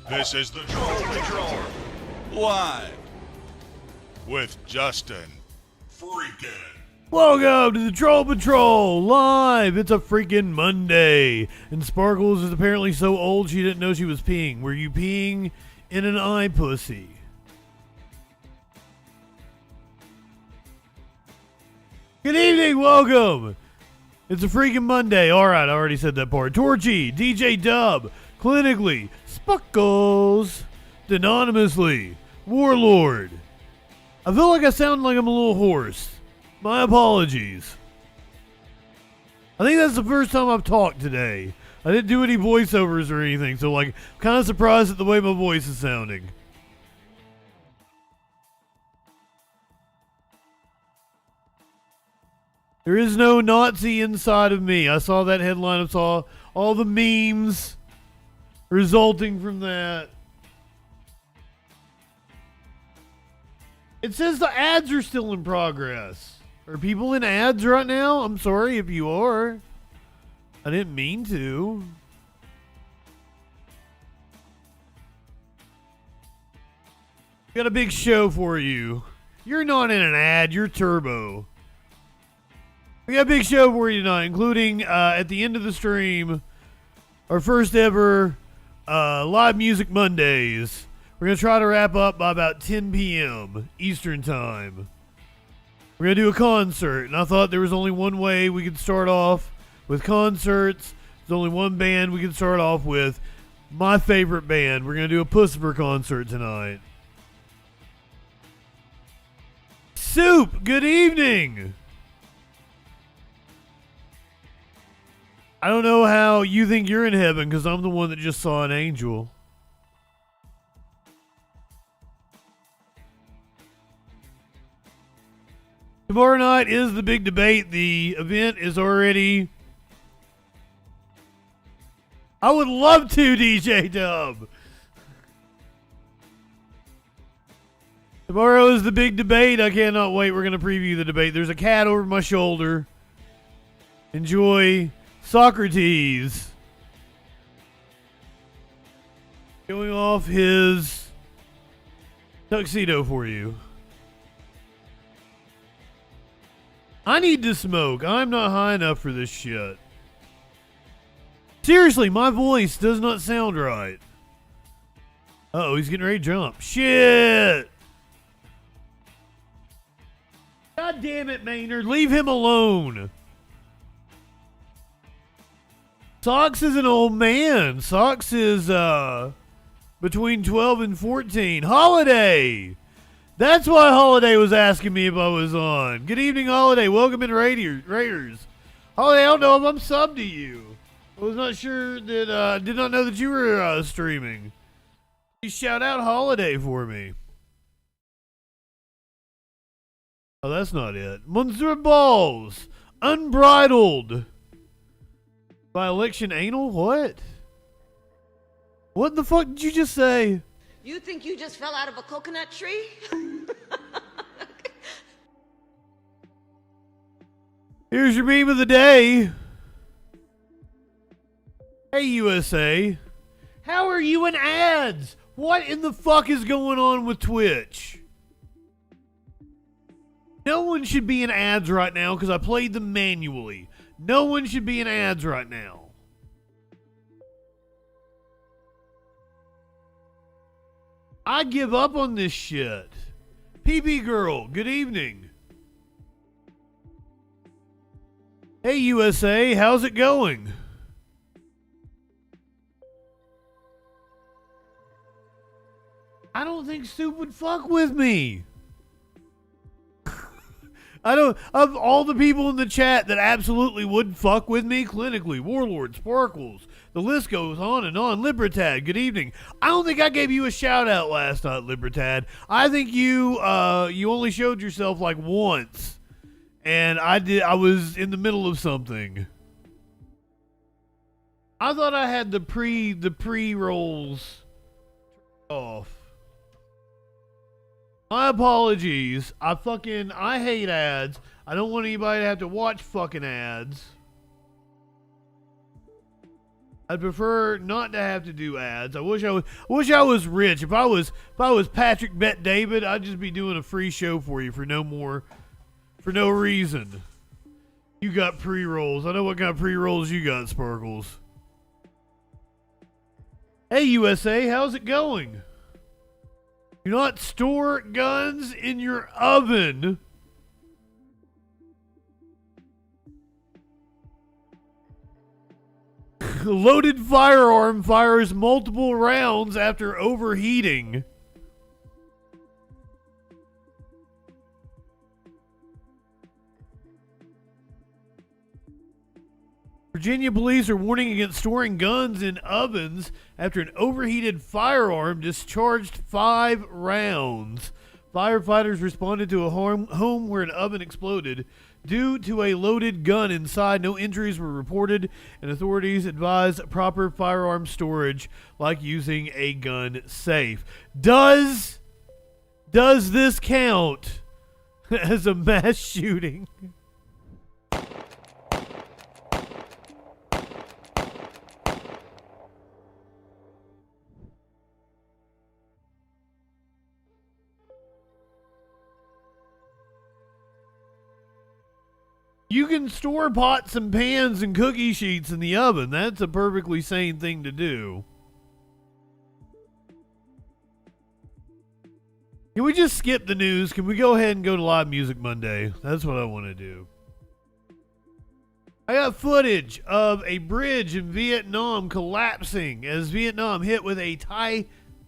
This is the Troll Patrol. Live. With Justin Freakin. Welcome to the Troll Patrol Live. It's a freaking Monday. And Sparkles is apparently so old she didn't know she was peeing. Were you peeing in an eye pussy? Good evening, welcome. It's a freaking Monday. Alright, I already said that part. Torchy, DJ Dub, Clinically, Sparkles, Anonymously, Warlord. I feel like I sound like I'm a little hoarse. My apologies. I think that's the first time I've talked today. I didn't do any voiceovers or anything, so like, I'm kind of surprised at the way my voice is sounding. There is no Nazi inside of me. I saw that headline. I saw all the memes resulting from that. It says the ads are still in progress. Are people in ads right now? I'm sorry if you are. I didn't mean to. Got a big show for you. You're not in an ad. You're Turbo. We got a big show for you tonight, including at the end of the stream, our first ever Live Music Mondays. We're going to try to wrap up by about 10 p.m. Eastern Time. We're going to do a concert, and I thought there was only one way we could start off with concerts. There's only one band we could start off with. My favorite band. We're going to do a Pussifer concert tonight. Soup, good evening. I don't know how you think you're in heaven because I'm the one that just saw an angel. Tomorrow night is the big debate. The event is already... I would love to, DJ Dub. Tomorrow is the big debate. I cannot wait. We're going to preview the debate. There's a cat over my shoulder. Enjoy Socrates showing off his tuxedo for you. I need to smoke. I'm not high enough for this shit. Seriously, my voice does not sound right. Uh-oh, he's getting ready to jump. Shit! God damn it, Maynard. Leave him alone. Socks is an old man. Socks is between 12 and 14. Holiday! That's why Holiday was asking me if I was on. Good evening, Holiday. Welcome in Raiders. Holiday, I don't know if I'm subbed to you. I was not sure that, did not know that you were streaming. You shout out Holiday for me. Oh, that's not it. Monster Balls. Unbridled. By election anal? What? What the fuck did you just say? You think you just fell out of a coconut tree? Here's your meme of the day. Hey, USA. How are you in ads? What in the fuck is going on with Twitch? No one should be in ads right now because I played them manually. No one should be in ads right now. I give up on this shit. PP Girl, good evening. Hey USA, how's it going? I don't think Soup would fuck with me. I don't, of all the people in the chat that absolutely would fuck with me, Clinically, Warlord, Sparkles, the list goes on and on. Libertad, good evening. I don't think I gave you a shout out last night, Libertad. I think you only showed yourself like once. And I was in the middle of something. I thought I had the pre-rolls off. My apologies. I hate ads. I don't want anybody to have to watch fucking ads. I'd prefer not to have to do ads. I wish I was rich. If I was Patrick Bet David, I'd just be doing a free show for you for no reason. You got pre-rolls. I know what kind of pre-rolls you got, Sparkles. Hey USA, how's it going? Do not store guns in your oven. Loaded firearm fires multiple rounds after overheating. Virginia police are warning against storing guns in ovens after an overheated firearm discharged 5 rounds. Firefighters responded to a home where an oven exploded. Due to a loaded gun inside, no injuries were reported, and authorities advise proper firearm storage like using a gun safe. Does this count as a mass shooting? You can store pots and pans and cookie sheets in the oven. That's a perfectly sane thing to do. Can we just skip the news? Can we go ahead and go to Live Music Monday? That's what I want to do. I got footage of a bridge in Vietnam collapsing as Vietnam hit with a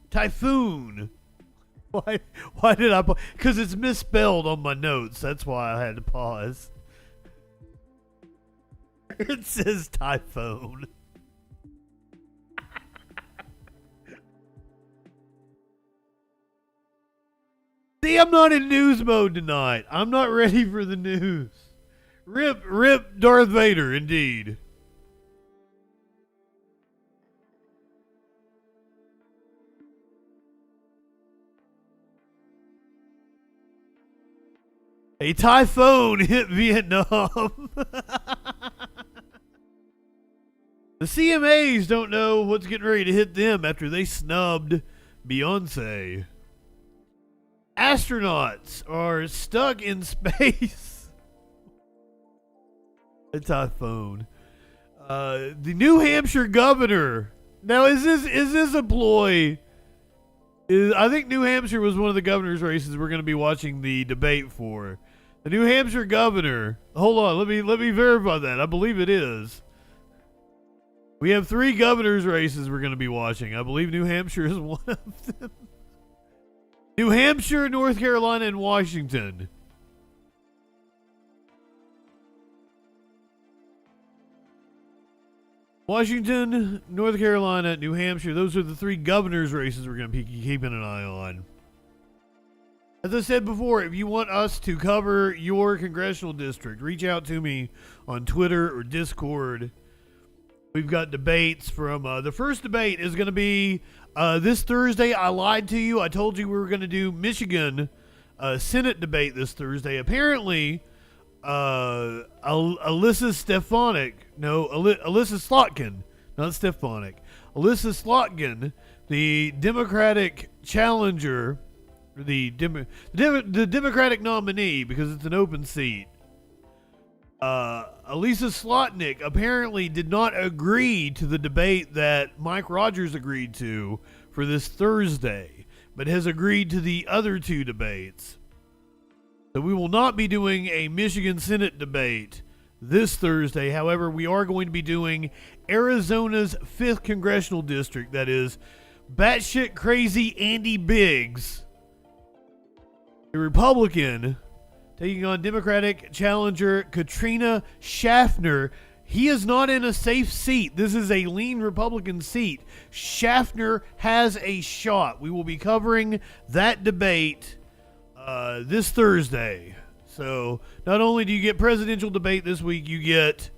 typhoon. Why did I? Because it's misspelled on my notes. That's why I had to pause. It says typhoon. See, I'm not in news mode tonight. I'm not ready for the news. Rip Darth Vader, indeed. A typhoon hit Vietnam. The CMAs don't know what's getting ready to hit them after they snubbed Beyonce. Astronauts are stuck in space. A typhoon. The New Hampshire governor. Now, is this a ploy? I think New Hampshire was one of the governor's races we're going to be watching the debate for. The New Hampshire governor. Hold on, let me verify that. I believe it is. We have 3 governor's races we're going to be watching. I believe New Hampshire is one of them. New Hampshire, North Carolina, and Washington. Washington, North Carolina, New Hampshire. Those are the 3 governor's races we're going to be keeping an eye on. As I said before, if you want us to cover your congressional district, reach out to me on Twitter or Discord. We've got debates from, the first debate is going to be this Thursday. I lied to you. I told you we were going to do Michigan Senate debate this Thursday. Apparently, Alyssa Slotkin, not Stefanik. Alyssa Slotkin, the Democratic challenger, the Democratic nominee, because it's an open seat. Alyssa Slotnick apparently did not agree to the debate that Mike Rogers agreed to for this Thursday, but has agreed to the other 2 debates. So we will not be doing a Michigan Senate debate this Thursday. However, we are going to be doing Arizona's 5th congressional district. That is batshit crazy Andy Biggs, a Republican, taking on Democratic challenger Katrina Schaffner. He is not in a safe seat. This is a lean Republican seat. Schaffner has a shot. We will be covering that debate this Thursday. So not only do you get presidential debate this week, you get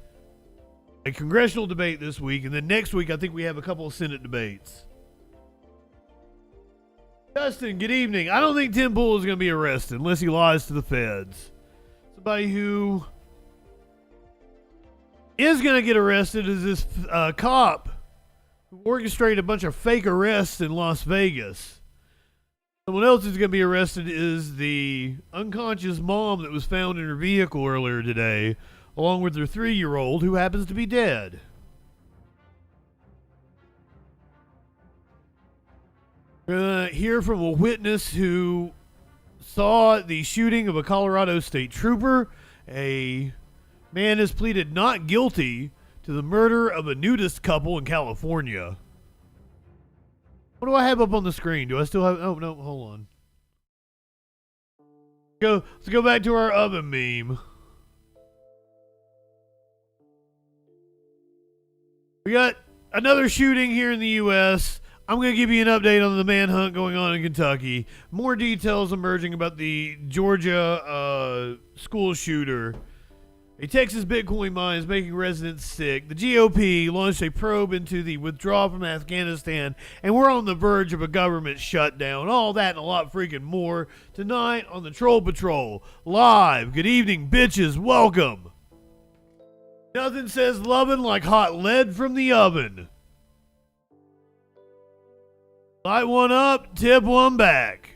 a congressional debate this week. And then next week, I think we have a couple of Senate debates. Justin, good evening. I don't think Tim Pool is going to be arrested unless he lies to the feds. Somebody who is going to get arrested is this cop orchestrated a bunch of fake arrests in Las Vegas. Someone else who's going to be arrested is the unconscious mom that was found in her vehicle earlier today, along with her 3-year-old who happens to be dead. We're going to hear from a witness who saw the shooting of a Colorado state trooper. A man has pleaded not guilty to the murder of a nudist couple in California. What do I have up on the screen? Do I still have... Oh, no, hold on. Let's go back to our oven meme. We got another shooting here in the U.S. I'm going to give you an update on the manhunt going on in Kentucky. More details emerging about the Georgia school shooter. A Texas Bitcoin mine is making residents sick. The GOP launched a probe into the withdrawal from Afghanistan, and we're on the verge of a government shutdown. All that and a lot freaking more tonight on the Troll Patrol. Live. Good evening, bitches. Welcome. Nothing says lovin' like hot lead from the oven. Light one up, tip one back.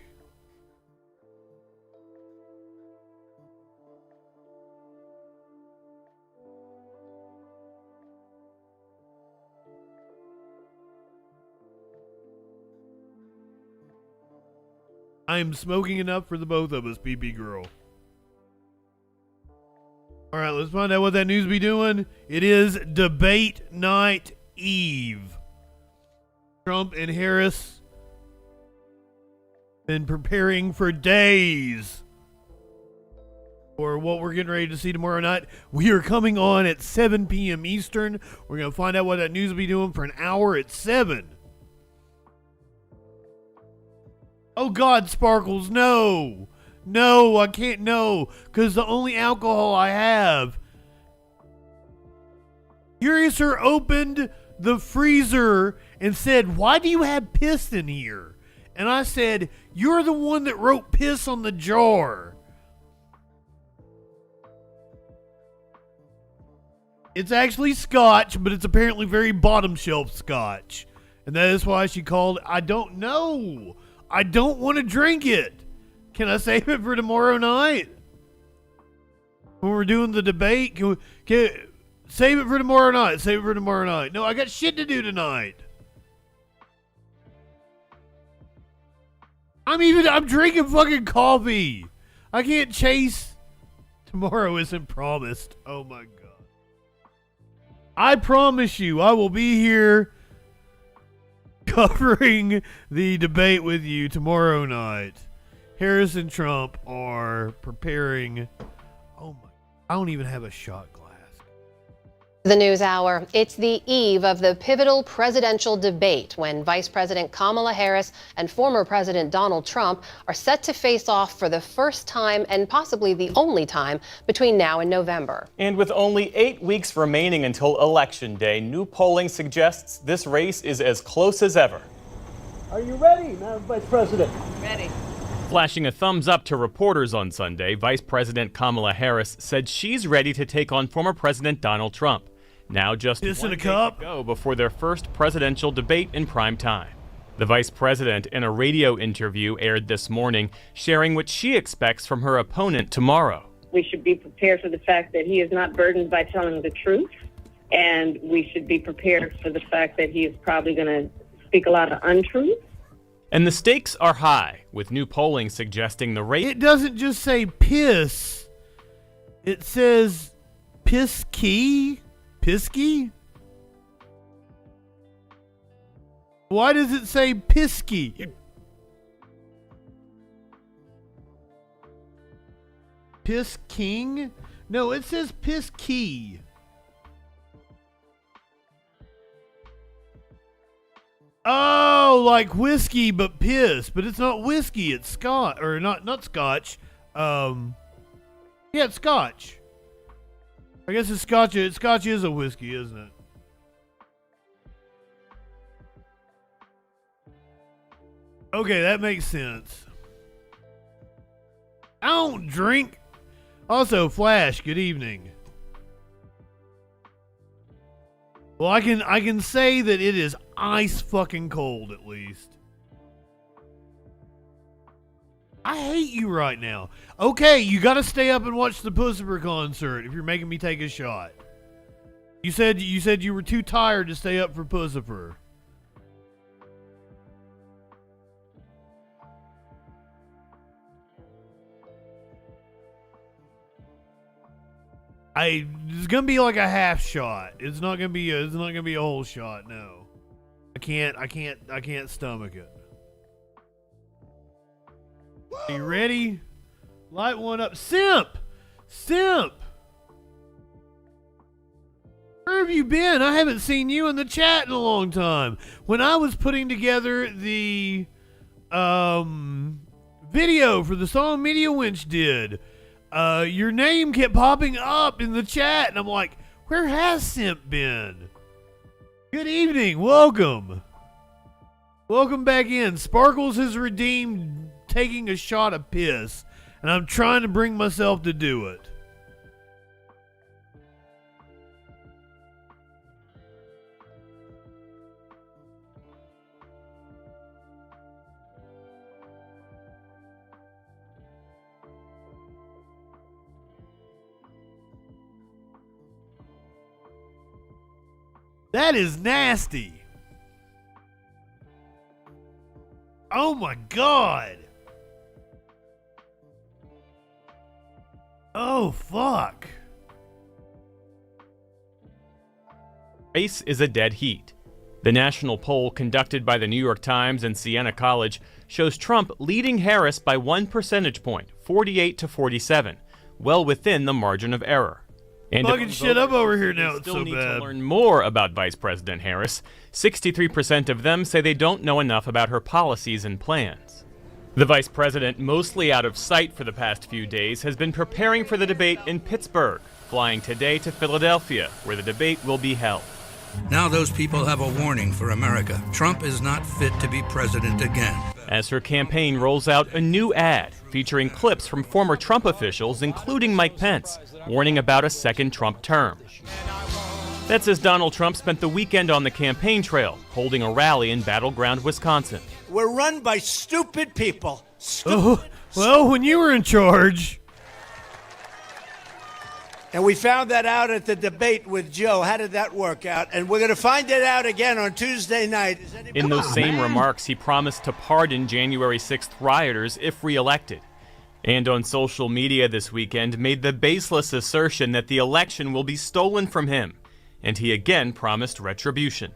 I am smoking enough for the both of us, PP girl. All right, let's find out what that news be doing. It is debate night eve. Trump and Harris been preparing for days for what we're getting ready to see tomorrow night. We are coming on at 7 p.m. Eastern. We're going to find out what that news will be doing for an hour at 7. Oh, God, Sparkles, no. No, I can't, no. Because the only alcohol I have. Curiouser opened the freezer and said, why do you have piss in here? And I said, you're the one that wrote piss on the jar. It's actually scotch, but it's apparently very bottom shelf scotch. And that is why she called, I don't know. I don't want to drink it. Can I save it for tomorrow night? When we're doing the debate, can save it for tomorrow night. Save it for tomorrow night. No, I got shit to do tonight. I'm drinking fucking coffee. I can't chase. Tomorrow isn't promised. Oh my God. I promise you, I will be here covering the debate with you tomorrow night. Harris and Trump are preparing. Oh my, I don't even have a shot glass. The News Hour. It's the eve of the pivotal presidential debate when Vice President Kamala Harris and former President Donald Trump are set to face off for the first time and possibly the only time between now and November. And with only 8 weeks remaining until Election Day, new polling suggests this race is as close as ever. Are you ready, Madam Vice President? Ready. Flashing a thumbs up to reporters on Sunday, Vice President Kamala Harris said she's ready to take on former President Donald Trump. Now just Piss in one a day cup? to go before their first presidential debate in prime time. The vice president, in a radio interview aired this morning, sharing what she expects from her opponent tomorrow. We should be prepared for the fact that he is not burdened by telling the truth, and we should be prepared for the fact that he is probably going to speak a lot of untruths. And the stakes are high, with new polling suggesting the race. It doesn't just say piss. It says piss-key? Pisky? Why does it say pisky? Piss King? No, it says Piss Key. Oh, like whiskey but piss, but it's not whiskey, it's scotch, or not scotch. Yeah, it's scotch. I guess it's scotch. Scotch is a whiskey, isn't it? Okay, that makes sense. I don't drink. Also, Flash, good evening. Well, I can say that it is ice fucking cold at least. I hate you right now. Okay, you gotta stay up and watch the Pussifer concert if you're making me take a shot. You said you were too tired to stay up for Pussifer. It's gonna be like a half shot. It's not gonna be a whole shot. No, I can't stomach it. Are you ready? Light one up. Simp! Where have you been? I haven't seen you in the chat in a long time. When I was putting together the video for the song Media Winch did, your name kept popping up in the chat, and I'm like, where has Simp been? Good evening. Welcome back in. Sparkles has redeemed taking a shot of piss, and I'm trying to bring myself to do it. That is nasty. Oh my God. Oh, fuck. Race is a dead heat. The national poll conducted by the New York Times and Siena College shows Trump leading Harris by 1 percentage point, 48 to 47, well within the margin of error. And fucking shit up over here now. It's still so need bad. to learn more about Vice President Harris. 63% of them say they don't know enough about her policies and plans. The vice president, mostly out of sight for the past few days, has been preparing for the debate in Pittsburgh, flying today to Philadelphia, where the debate will be held. Now those people have a warning for America. Trump is not fit to be president again. As her campaign rolls out a new ad featuring clips from former Trump officials, including Mike Pence, warning about a second Trump term. That's as Donald Trump spent the weekend on the campaign trail, holding a rally in battleground Wisconsin. We're run by stupid people. Oh, well, when you were in charge. And we found that out at the debate with Joe. How did that work out? And we're going to find it out again on Tuesday night. In those same remarks, he promised to pardon January 6th rioters if reelected. And on social media this weekend, made the baseless assertion that the election will be stolen from him. And he again promised retribution.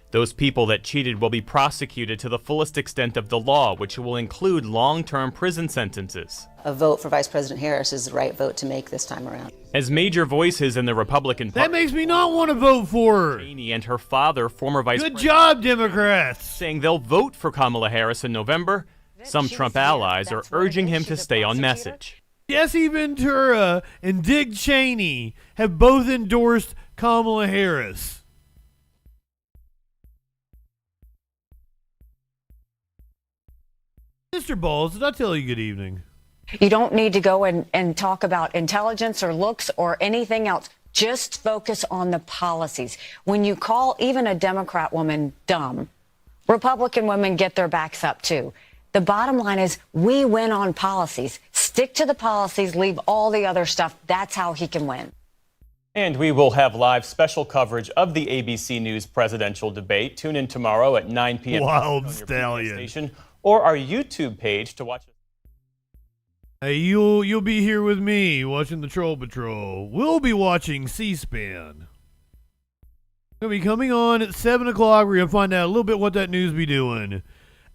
Those people that cheated will be prosecuted to the fullest extent of the law, which will include long-term prison sentences. A vote for Vice President Harris is the right vote to make this time around. As major voices in the Republican Party, That makes me not want to vote for her. Cheney and her father, former Vice Good President, job, Democrats. saying they'll vote for Kamala Harris in November, some Trump allies are urging him to stay on message. Jesse Ventura and Dick Cheney have both endorsed Kamala Harris. Mr. Balls, did I tell you good evening? You don't need to go and talk about intelligence or looks or anything else. Just focus on the policies. When you call even a Democrat woman dumb, Republican women get their backs up too. The bottom line is we win on policies. Stick to the policies, leave all the other stuff. That's how he can win. And we will have live special coverage of the ABC News presidential debate. Tune in tomorrow at 9 p.m. Wild on your stallion. station or our YouTube page to watch. Hey, you'll be here with me watching the Troll Patrol. We'll be watching C-SPAN. Gonna be coming on at 7 o'clock. We're gonna find out a little bit what that news be doing.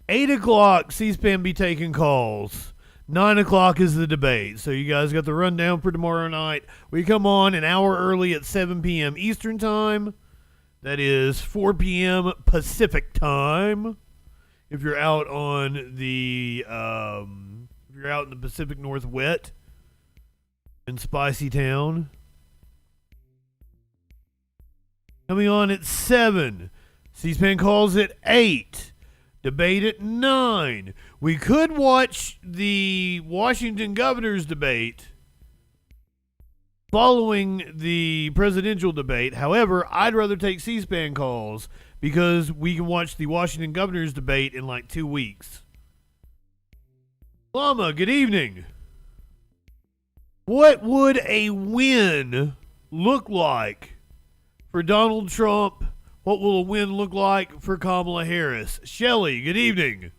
8 o'clock, C-SPAN be taking calls. 9 o'clock is the debate. So you guys got the rundown for tomorrow night. We come on an hour early at 7 p.m. Eastern Time. That is 4 p.m. Pacific Time. If you're out on the if you're out in the Pacific Northwest in Spicy Town. Coming on at 7. C-SPAN calls at 8. Debate at 9. We could watch the Washington governor's debate following the presidential debate. However, I'd rather take C-SPAN calls because we can watch the Washington governor's debate in like 2 weeks. Llama, good evening. What would a win look like for Donald Trump? What will a win look like for Kamala Harris? Shelley, good evening.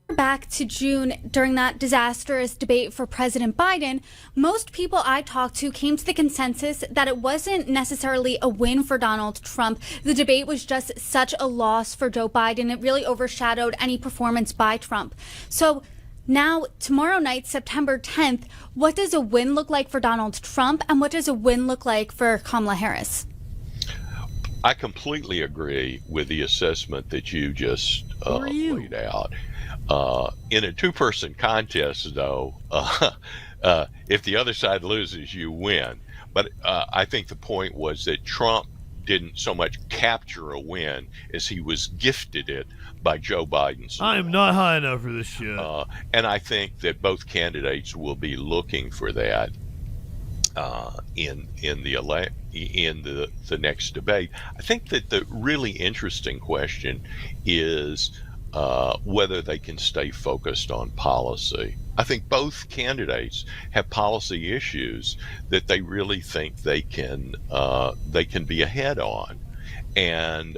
Back to June, during that disastrous debate for President Biden, most people I talked to came to the consensus that it wasn't necessarily a win for Donald Trump. The debate was just such a loss for Joe Biden. It really overshadowed any performance by Trump. So now, tomorrow night, September 10th, what does a win look like for Donald Trump, and what does a win look like for Kamala Harris? I completely agree with the assessment that you just laid out. In a two-person contest, though, if the other side loses, you win. But I think the point was that Trump didn't so much capture a win as he was gifted it by Joe Biden. I am not high enough for this shit. And I think that both candidates will be looking for that in the next debate. I think that the really interesting question is whether they can stay focused on policy. I think both candidates have policy issues that they really think they can be ahead on, and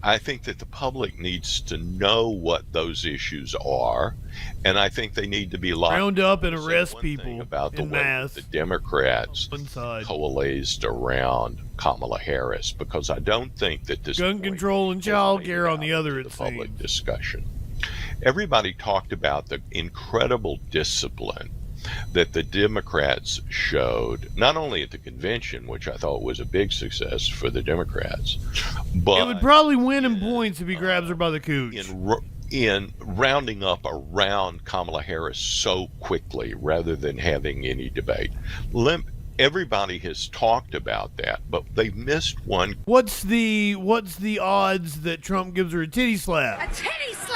I think that the public needs to know what those issues are, and I think they need to be round up and arrest people about the way mass. the Democrats coalesced around Kamala Harris, because I don't think that this gun control and child care on the other, it public seems. Discussion. Everybody talked about the incredible discipline that the Democrats showed, not only at the convention, which I thought was a big success for the Democrats, but it would probably win in points if he grabs her by the cooch. In rounding up around Kamala Harris so quickly rather than having any debate. Everybody has talked about that, but they've missed one. What's the odds that Trump gives her a titty slap? A titty slap!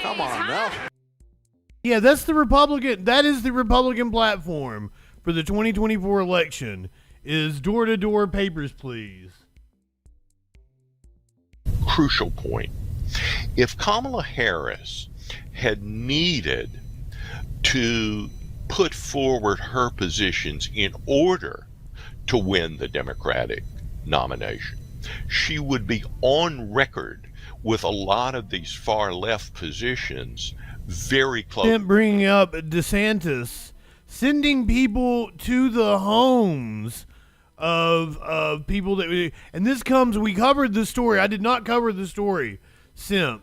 Come on now. Yeah, that is the Republican platform for the 2024 election, is door-to-door papers, please. Crucial point. If Kamala Harris had needed to put forward her positions in order to win the Democratic nomination, she would be on record with a lot of these far left positions very close. Bringing up DeSantis, sending people to the homes of people that, and this comes, we covered the story. I did not cover the story, Simp.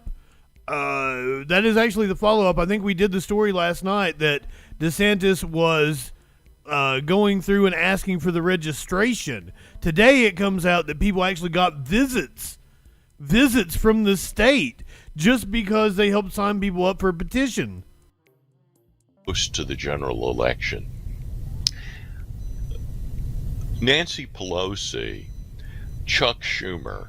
That is actually the follow-up. I think we did the story last night that DeSantis was going through and asking for the registration. Today it comes out that people actually got visits from the state just because they helped sign people up for a petition. Close to the general election. Nancy Pelosi, Chuck Schumer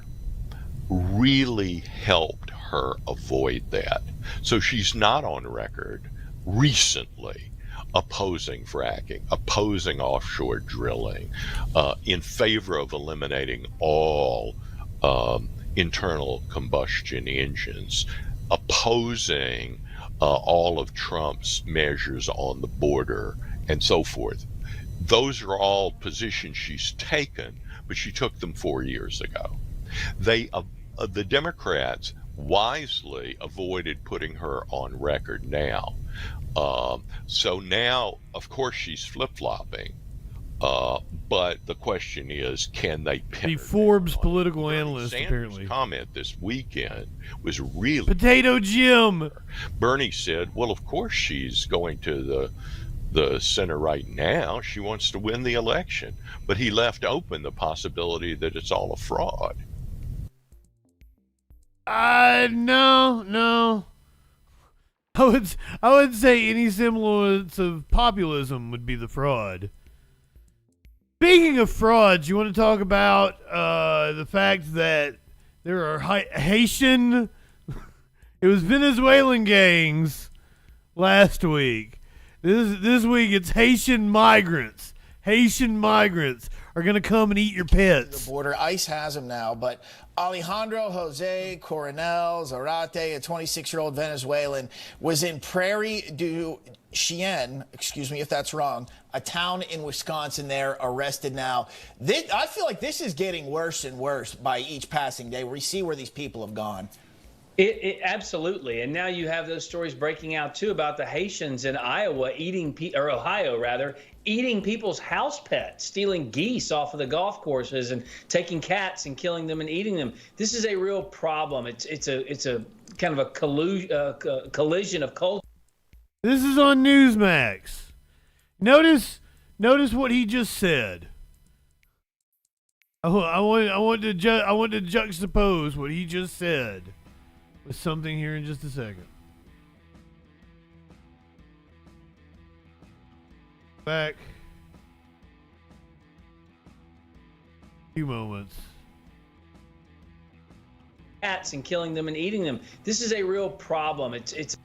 really helped her avoid that. So she's not on record recently opposing fracking, opposing offshore drilling, in favor of eliminating all internal combustion engines, opposing all of Trump's measures on the border and so forth. Those are all positions she's taken, but she took them 4 years ago. The Democrats wisely avoided putting her on record now. So now, of course, she's flip-flopping. But the question is, can they pin the her Forbes down? political Bernie analyst, Sanders' apparently. comment this weekend was really Potato Jim. Bernie said, well, of course she's going to the center right now. She wants to win the election. But he left open the possibility that it's all a fraud. No. I would say any semblance of populism would be the fraud. Speaking of frauds, you want to talk about the fact that there are Haitian, it was Venezuelan gangs last week This week it's Haitian migrants. Haitian migrants are going to come and eat your pets. The border. ICE has him now, but Alejandro Jose Coronel Zarate, a 26-year-old Venezuelan, was in Prairie du Chien, excuse me if that's wrong, a town in Wisconsin there, arrested now. I feel like this is getting worse and worse by each passing day. We see where these people have gone. It absolutely, and now you have those stories breaking out too about the Haitians in Iowa or Ohio rather, eating people's house pets, stealing geese off of the golf courses and taking cats and killing them and eating them. This is a real problem. It's a kind of a collision of culture. This is on Newsmax. Notice what he just said. I want to juxtapose what he just said with something here in just a second. Back. A few moments. Cats and killing them and eating them. This is a real problem. It's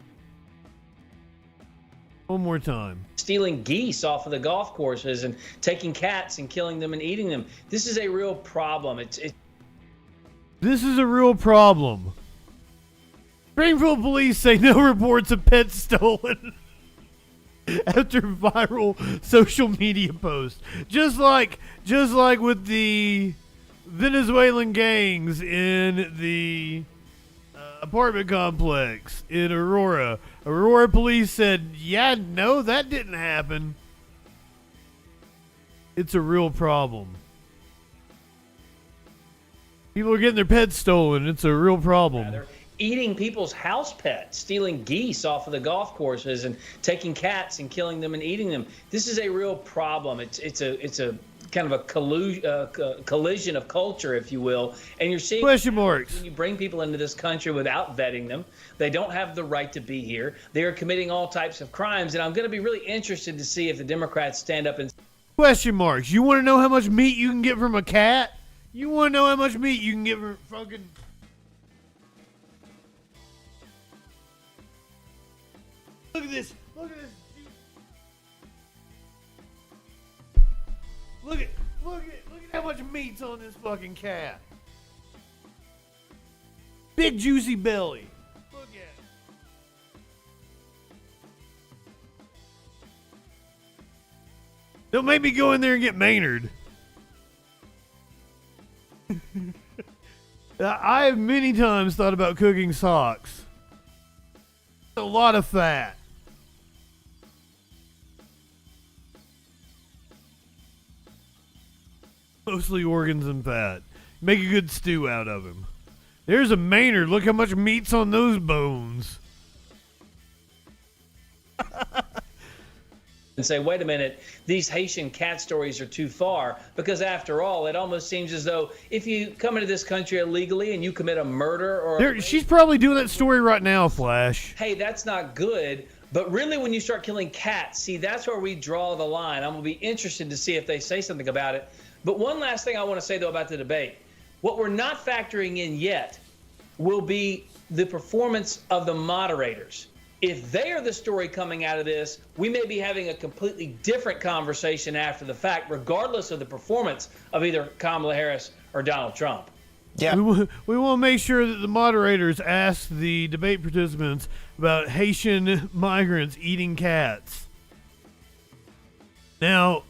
one more time. Stealing geese off of the golf courses and taking cats and killing them and eating them. This is a real problem. This is a real problem. Springfield police say no reports of pets stolen after viral social media post. Just like with the Venezuelan gangs in the apartment complex in Aurora. Aurora police said, yeah, no, that didn't happen. It's a real problem. People are getting their pets stolen. It's a real problem. Eating people's house pets, stealing geese off of the golf courses and taking cats and killing them and eating them. This is a real problem. It's a kind of a collision of culture, if you will. And you're seeing question marks. When you bring people into this country without vetting them, they don't have the right to be here. They are committing all types of crimes. And I'm going to be really interested to see if the Democrats stand up and... Question marks. You want to know how much meat you can get from a cat? You want to know how much meat you can get from fucking... Look at this. Look at this. Look at how much meat's on this fucking cat. Big juicy belly. Look at it. Don't make me go in there and get Maynard. I have many times thought about cooking socks. A lot of fat. Mostly organs and fat. Make a good stew out of him. There's a Maynard. Look how much meat's on those bones. And say, wait a minute, these Haitian cat stories are too far. Because after all, it almost seems as though if you come into this country illegally and you commit a murder or... She's probably doing that story right now, Flash. Hey, that's not good. But really, when you start killing cats, see, that's where we draw the line. I'm going to be interested to see if they say something about it. But one last thing I want to say, though, about the debate. What we're not factoring in yet will be the performance of the moderators. If they are the story coming out of this, we may be having a completely different conversation after the fact, regardless of the performance of either Kamala Harris or Donald Trump. Yeah. We want to make sure that the moderators ask the debate participants about Haitian migrants eating cats. Now,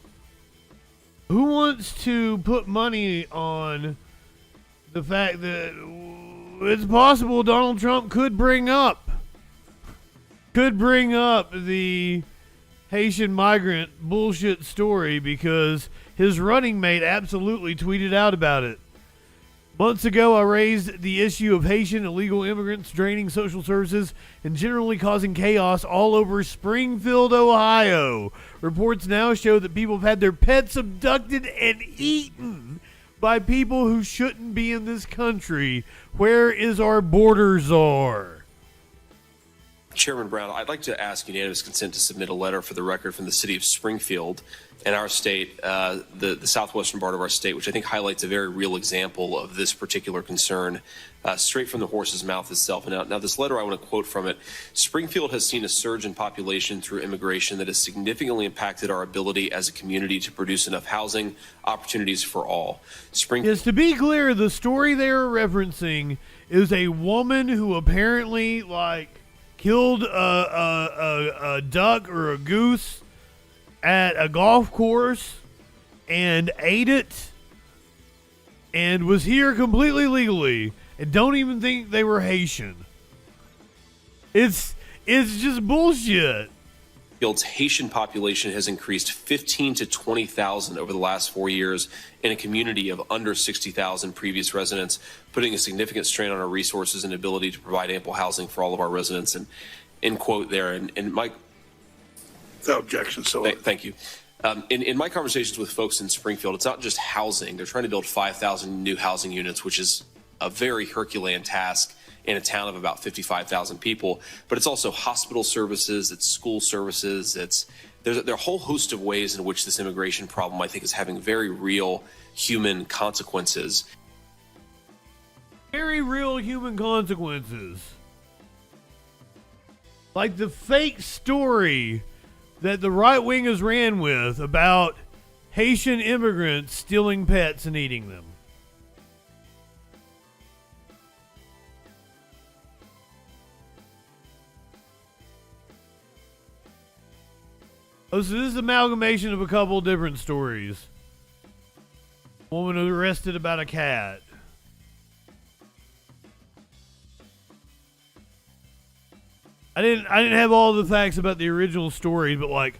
who wants to put money on the fact that it's possible Donald Trump could bring up the Haitian migrant bullshit story because his running mate absolutely tweeted out about it. Months ago, I raised the issue of Haitian illegal immigrants draining social services and generally causing chaos all over Springfield, Ohio. Reports now show that people have had their pets abducted and eaten by people who shouldn't be in this country. Where is our border czar? Chairman Brown, I'd like to ask unanimous consent to submit a letter for the record from the city of Springfield and our state, the southwestern part of our state, which I think highlights a very real example of this particular concern, straight from the horse's mouth itself. Now, this letter, I want to quote from it. Springfield has seen a surge in population through immigration that has significantly impacted our ability as a community to produce enough housing opportunities for all. Yes, to be clear, the story they're referencing is a woman who apparently, killed a duck or a goose at a golf course and ate it and was here completely legally and don't even think they were Haitian. It's just bullshit. Field's Haitian population has increased 15 to 20,000 over the last 4 years in a community of under 60,000 previous residents, putting a significant strain on our resources and ability to provide ample housing for all of our residents. And end quote there. And Mike, without objection, so thank you. In my conversations with folks in Springfield, it's not just housing. They're trying to build 5,000 new housing units, which is a very Herculean task in a town of about 55,000 people, but it's also hospital services, it's school services, there are a whole host of ways in which this immigration problem, I think, is having very real human consequences. Very real human consequences. Like the fake story that the right wingers ran with about Haitian immigrants stealing pets and eating them. Oh, so this is an amalgamation of a couple different stories. Woman arrested about a cat. I didn't have all the facts about the original story, but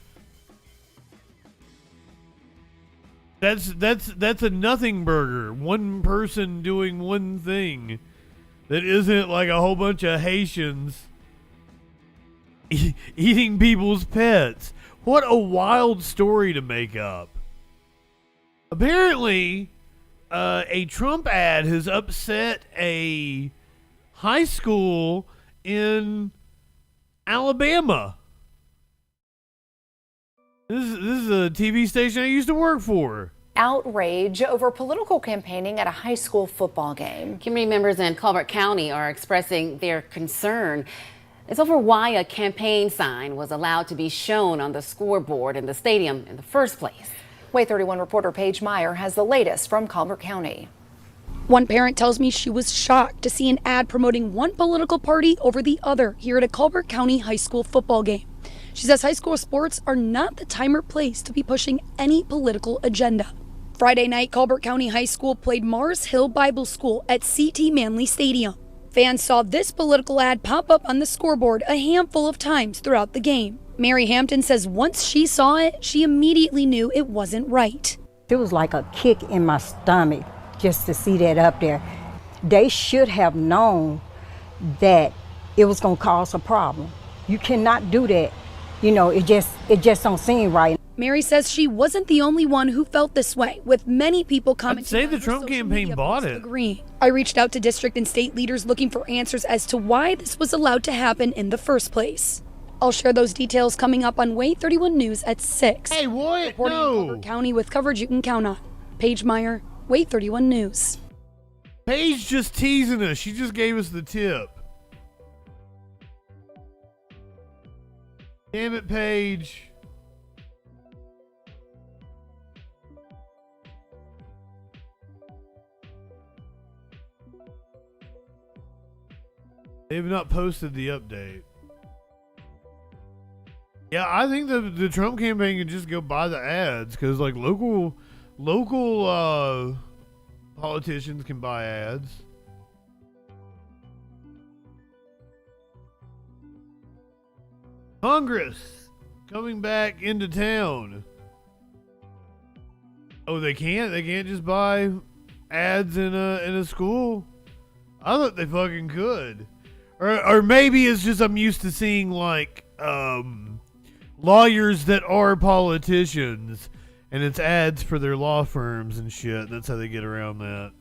that's a nothing burger. One person doing one thing that isn't like a whole bunch of Haitians eating people's pets. What a wild story to make up. Apparently, a Trump ad has upset a high school in Alabama. This is a TV station I used to work for. Outrage over political campaigning at a high school football game. Community members in Colbert County are expressing their concern. It's over why a campaign sign was allowed to be shown on the scoreboard in the stadium in the first place. Way 31 reporter Paige Meyer has the latest from Colbert County. One parent tells me she was shocked to see an ad promoting one political party over the other here at a Colbert County high school football game. She says high school sports are not the time or place to be pushing any political agenda. Friday night, Colbert County High School played Mars Hill Bible School at CT Manley Stadium. Fans saw this political ad pop up on the scoreboard a handful of times throughout the game. Mary Hampton says once she saw it, she immediately knew it wasn't right. It was like a kick in my stomach just to see that up there. They should have known that it was going to cause a problem. You cannot do that. You know, it just don't seem right. Mary says she wasn't the only one who felt this way, with many people commenting. I'd say the Trump campaign bought it. Agreeing. I reached out to district and state leaders looking for answers as to why this was allowed to happen in the first place. I'll share those details coming up on Way 31 News at 6. Hey, what? Reporting in Colbert County with coverage you can count on. Paige Meyer, Way 31 News. Paige just teasing us. She just gave us the tip. Damn it, Paige. They have not posted the update. Yeah, I think the Trump campaign can just go buy the ads because like local politicians can buy ads. Congress coming back into town. Oh, they can't? They can't just buy ads in a school? I thought they fucking could. Or maybe it's just I'm used to seeing like lawyers that are politicians and it's ads for their law firms and shit. That's how they get around that.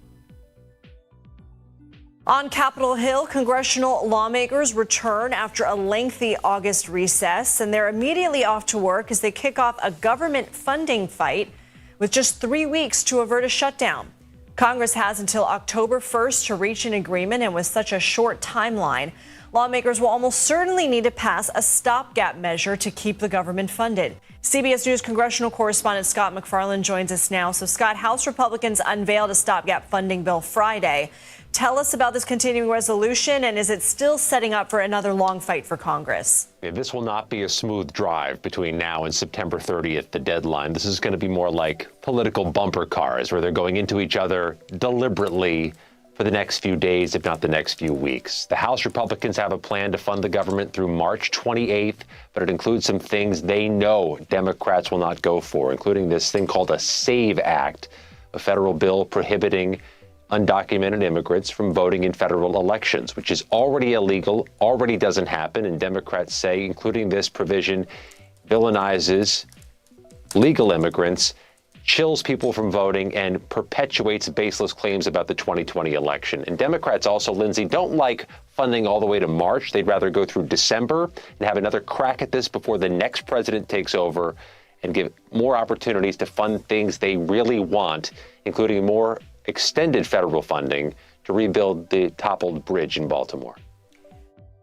On Capitol Hill, congressional lawmakers return after a lengthy August recess, and they're immediately off to work as they kick off a government funding fight with just 3 weeks to avert a shutdown. Congress has until October 1st to reach an agreement, and with such a short timeline, lawmakers will almost certainly need to pass a stopgap measure to keep the government funded. CBS News congressional correspondent Scott McFarland joins us now. So, Scott, House Republicans unveiled a stopgap funding bill Friday. Tell us about this continuing resolution, and is it still setting up for another long fight for Congress? This will not be a smooth drive between now and September 30th, the deadline. This is going to be more like political bumper cars, where they're going into each other deliberately for the next few days, if not the next few weeks. The House Republicans have a plan to fund the government through March 28th, but it includes some things they know Democrats will not go for, including this thing called a SAVE Act, a federal bill prohibiting undocumented immigrants from voting in federal elections, which is already illegal, already doesn't happen, and Democrats say, including this provision, villainizes legal immigrants, chills people from voting, and perpetuates baseless claims about the 2020 election. And Democrats also, Lindsay, don't like funding all the way to March. They'd rather go through December and have another crack at this before the next president takes over and give more opportunities to fund things they really want, including more extended federal funding to rebuild the toppled bridge in Baltimore.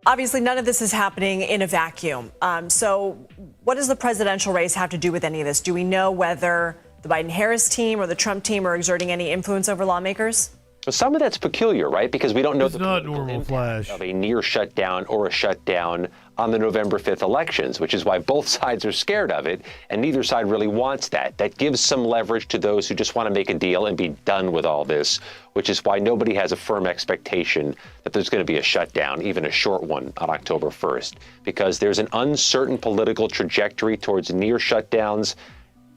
Obviously, none of this is happening in a vacuum. So what does the presidential race have to do with any of this? Do we know whether the Biden-Harris team or the Trump team are exerting any influence over lawmakers? Well, some of that's peculiar, right? Because we don't know the political impact of a near shutdown or a shutdown on the November 5th elections, which is why both sides are scared of it, and neither side really wants that. That gives some leverage to those who just want to make a deal and be done with all this, which is why nobody has a firm expectation that there's going to be a shutdown, even a short one, on October 1st, because there's an uncertain political trajectory towards near shutdowns,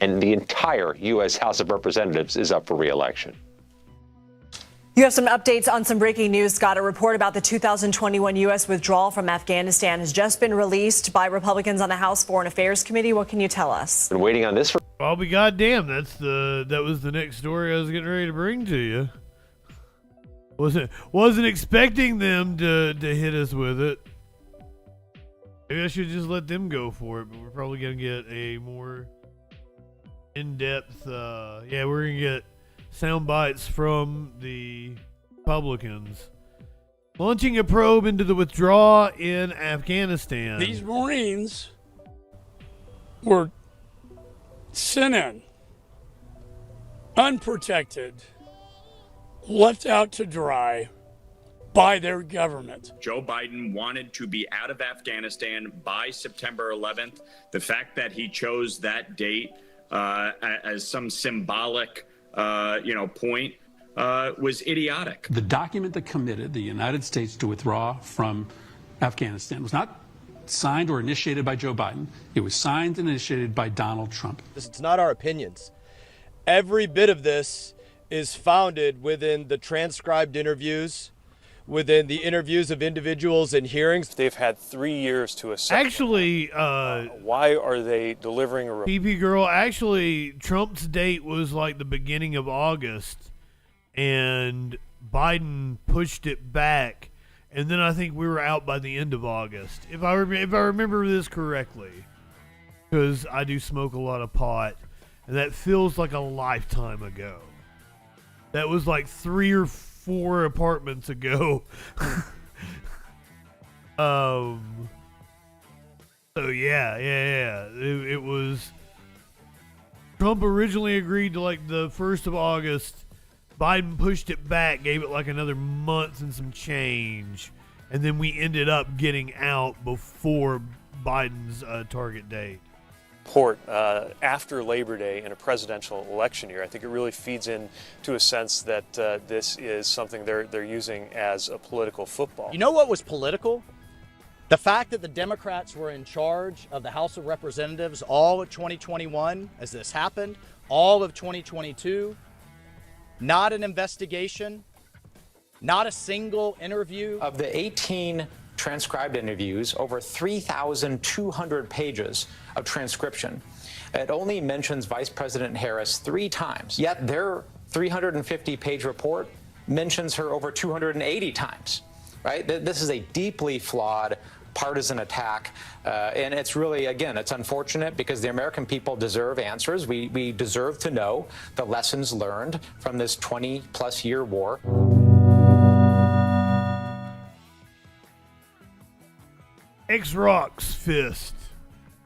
and the entire U.S. House of Representatives is up for re-election. You have some updates on some breaking news, Scott. A report about the 2021 U.S. withdrawal from Afghanistan has just been released by Republicans on the House Foreign Affairs Committee. What can you tell us? Been waiting on this for... I'll be goddamn. That was the next story I was getting ready to bring to you. Wasn't expecting them to hit us with it. Maybe I should just let them go for it, but we're probably going to get a more in-depth, we're going to get sound bites from the Republicans. Launching a probe into the withdrawal in Afghanistan. These Marines were sent in, unprotected, left out to dry by their government. Joe Biden wanted to be out of Afghanistan by September 11th. The fact that he chose that date as some symbolic point was idiotic. The document that committed the United States to withdraw from Afghanistan was not signed or initiated by Joe Biden. It was signed and initiated by Donald Trump. It's not our opinions. Every bit of this is founded within the transcribed interviews, within the interviews of individuals in hearings. They've had 3 years to assess. Actually, why are they delivering a report? PP girl, actually, Trump's date was like the beginning of August, and Biden pushed it back, and then I think we were out by the end of August, if I remember this correctly, because I do smoke a lot of pot, and that feels like a lifetime ago. That was like 3 or 4 apartments ago. So it was. Trump originally agreed to like the 1st of August. Biden pushed it back, gave it like another month and some change, and then we ended up getting out before Biden's target date. Report after Labor Day in a presidential election year. I think it really feeds into a sense that this is something they're using as a political football. You know what was political? The fact that the Democrats were in charge of the House of Representatives all of 2021 as this happened, all of 2022, not an investigation, not a single interview. Of the 18 transcribed interviews, over 3,200 pages of transcription. It only mentions Vice President Harris 3 times, yet their 350-page report mentions her over 280 times, right? This is a deeply flawed partisan attack. And it's really, again, it's unfortunate because the American people deserve answers. We deserve to know the lessons learned from this 20-plus year war. X-Rocks fist.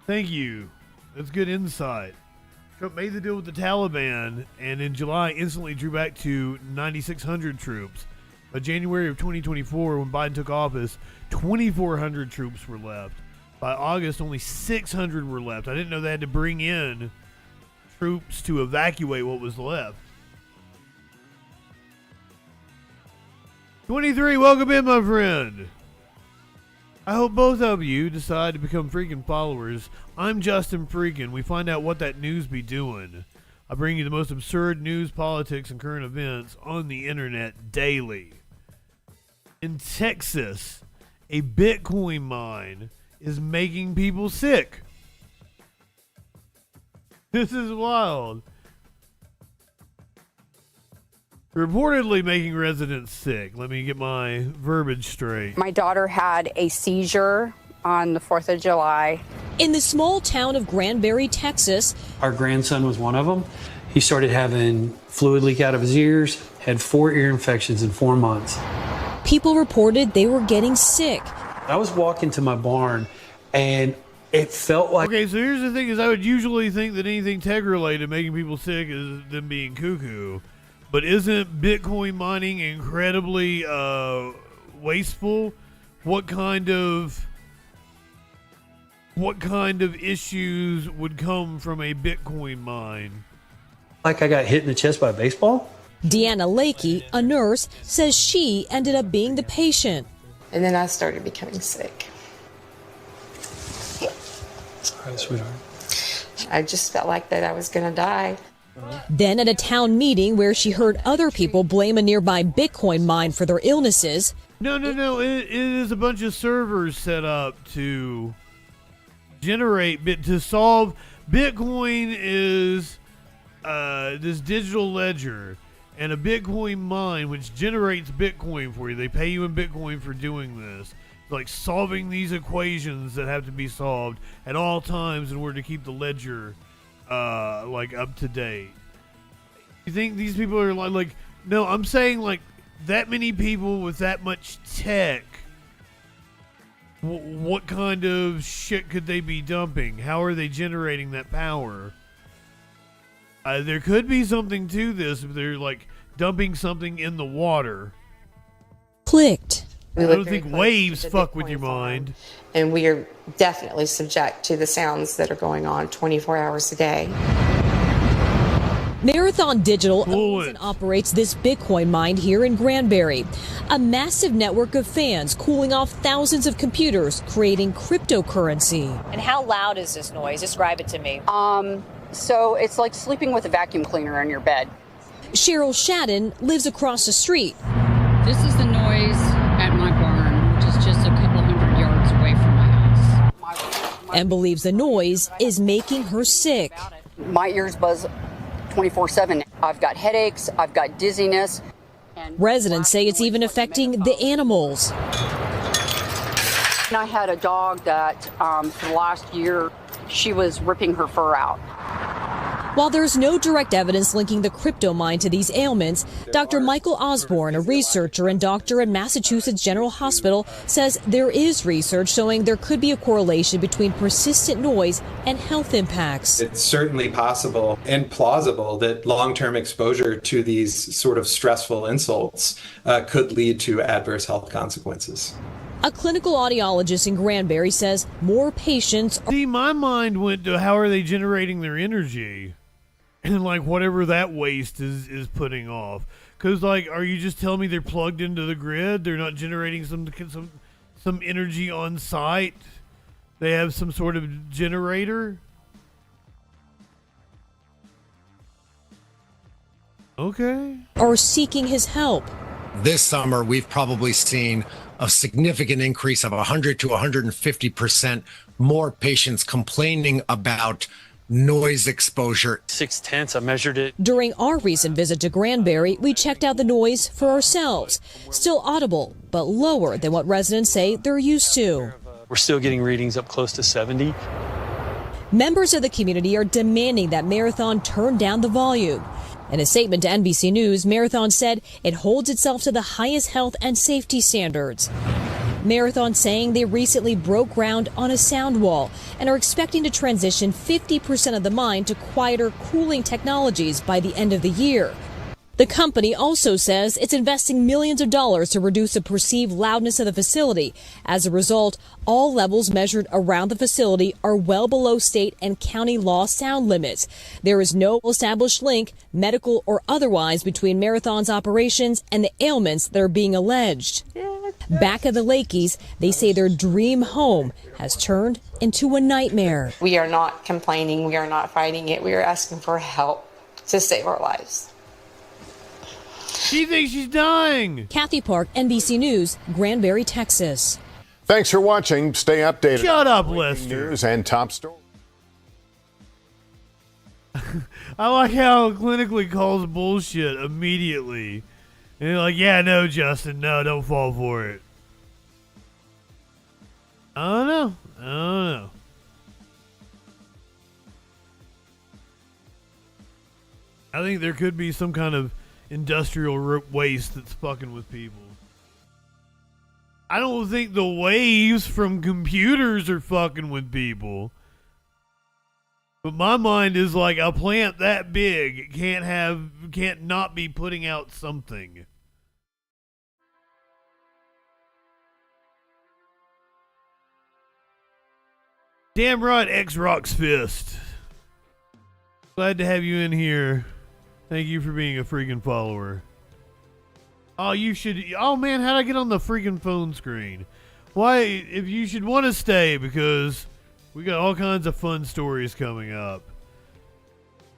Thank you. That's good insight. Trump made the deal with the Taliban and in July instantly drew back to 9,600 troops. By January of 2024, when Biden took office, 2,400 troops were left. By August, only 600 were left. I didn't know they had to bring in troops to evacuate what was left. 23, welcome in, my friend. I hope both of you decide to become freaking followers. I'm Justin Freakin. We find out what that news be doing. I bring you the most absurd news, politics, and current events on the internet daily. In Texas, a Bitcoin mine is making people sick. This is wild. Reportedly making residents sick. Let me get my verbiage straight. My daughter had a seizure on the 4th of July. In the small town of Granbury, Texas, our grandson was one of them. He started having fluid leak out of his ears, had 4 ear infections in 4 months. People reported they were getting sick. I was walking to my barn and it felt like... Okay, so here's the thing is I would usually think that anything tech-related making people sick is them being cuckoo. But isn't Bitcoin mining incredibly wasteful? What kind of issues would come from a Bitcoin mine? Like I got hit in the chest by a baseball? Deanna Lakey, a nurse, says she ended up being the patient. And then I started becoming sick. Sorry, sweetheart. I just felt like that I was going to die. Then at a town meeting where she heard other people blame a nearby Bitcoin mine for their illnesses. No. It is a bunch of servers set up to solve. Bitcoin is this digital ledger and a Bitcoin mine which generates Bitcoin for you. They pay you in Bitcoin for doing this. It's like solving these equations that have to be solved at all times in order to keep the ledger up to date. You think these people are like no, I'm saying like that many people with that much tech, what kind of shit could they be dumping? How are they generating that power? There could be something to this if they're like dumping something in the water. Clicked. I don't think waves fuck with your mind. And we are definitely subject to the sounds that are going on 24 hours a day. Marathon Digital owns and operates this Bitcoin mine here in Granbury. A massive network of fans cooling off thousands of computers, creating cryptocurrency. And how loud is this noise? Describe it to me. So it's like sleeping with a vacuum cleaner in your bed. Cheryl Shadden lives across the street. This is the noise at my barn, which is just a couple hundred yards away from my house. And believes the noise is making her sick. My ears buzz 24/7. I've got headaches, I've got dizziness. Residents say it's even affecting the animals. And I had a dog that for the last year, she was ripping her fur out. While there's no direct evidence linking the crypto mine to these ailments, Dr. Michael Osborne, a researcher and doctor at Massachusetts General Hospital, says there is research showing there could be a correlation between persistent noise and health impacts. It's certainly possible and plausible that long-term exposure to these sort of stressful insults could lead to adverse health consequences. A clinical audiologist in Granbury says more patients... See, my mind went to how are they generating their energy? And like whatever that waste is putting off. Because like, are you just telling me they're plugged into the grid? They're not generating some energy on site? They have some sort of generator? Okay. Are seeking his help. This summer, we've probably seen a significant increase of 100 to 150% more patients complaining about noise exposure. 6/10, I measured it. During our recent visit to Granbury, we checked out the noise for ourselves. Still audible, but lower than what residents say they're used to. We're still getting readings up close to 70. Members of the community are demanding that Marathon turn down the volume. In a statement to NBC News, Marathon said it holds itself to the highest health and safety standards. Marathon saying they recently broke ground on a sound wall and are expecting to transition 50% of the mine to quieter cooling technologies by the end of the year. The company also says it's investing millions of dollars to reduce the perceived loudness of the facility. As a result, all levels measured around the facility are well below state and county law sound limits. There is no established link, medical or otherwise, between Marathon's operations and the ailments that are being alleged. Back at the Lakeys, they say their dream home has turned into a nightmare. We are not complaining. We are not fighting it. We are asking for help to save our lives. She thinks she's dying. Kathy Park, NBC News, Granbury, Texas. Thanks for watching. Stay updated. Shut up, Lester. News and top stories. I like how clinically calls bullshit immediately. And you're like, yeah, no, Justin, no, don't fall for it. I don't know. I think there could be some kind of industrial waste that's fucking with people. I don't think the waves from computers are fucking with people. But my mind is like, a plant that big can't not be putting out something. Damn right, X-Rock's Fist. Glad to have you in here. Thank you for being a freaking follower. Oh, you should. Oh man, how'd I get on the freaking phone screen? Why? If you should want to stay, because we got all kinds of fun stories coming up.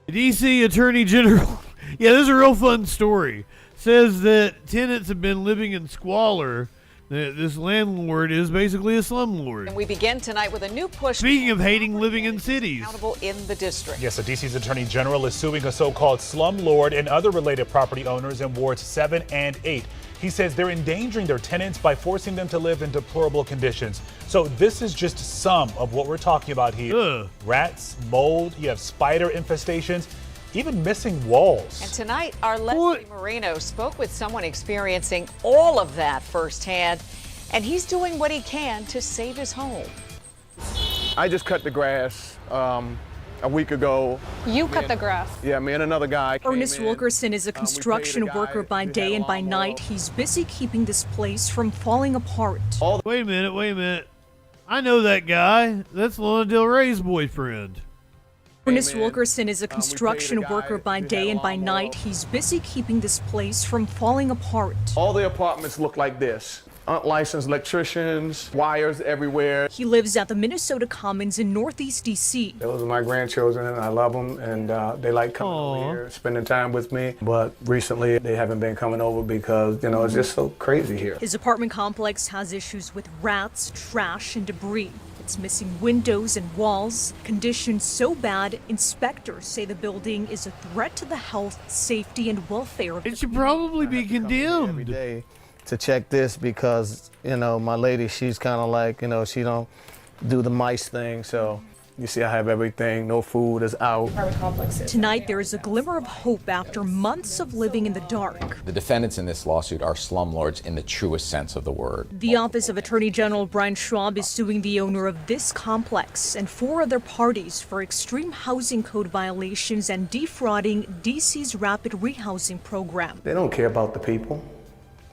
The DC Attorney General. Yeah, this is a real fun story. Says that tenants have been living in squalor. This landlord is basically a slumlord. And we begin tonight with a new push. Speaking of hating living in cities. Accountable in the district. Yes, the DC's Attorney General is suing a so-called slumlord and other related property owners in wards 7 and 8. He says they're endangering their tenants by forcing them to live in deplorable conditions. So this is just some of what we're talking about here. Ugh. Rats, mold, you have spider infestations, even missing walls. And tonight, our Leslie Moreno spoke with someone experiencing all of that firsthand, and he's doing what he can to save his home. I just cut the grass a week ago. You cut the grass? Yeah, me and another guy. Ernest Wilkerson is a construction worker by day and by night. He's busy keeping this place from falling apart. Wait a minute. I know that guy. That's Lana Del Rey's boyfriend. Ernest Wilkerson is a construction worker by day and by night. He's busy keeping this place from falling apart. All the apartments look like this. Unlicensed electricians, wires everywhere. He lives at the Minnesota Commons in Northeast DC. Those are my grandchildren, and I love them, and they like coming over here, spending time with me. But recently, they haven't been coming over because, it's just so crazy here. His apartment complex has issues with rats, trash, and debris. It's missing windows and walls. Conditions so bad, inspectors say the building is a threat to the health, safety, and welfare of the community. It should probably be condemned. Every day to check this because, my lady, she's kind of like, she don't do the mice thing. So you see, I have everything. No food is out. Tonight, there is a glimmer of hope after months of living in the dark. The defendants in this lawsuit are slumlords in the truest sense of the word. The Office of Attorney General Brian Schwab is suing the owner of this complex and 4 other parties for extreme housing code violations and defrauding DC's rapid rehousing program. They don't care about the people.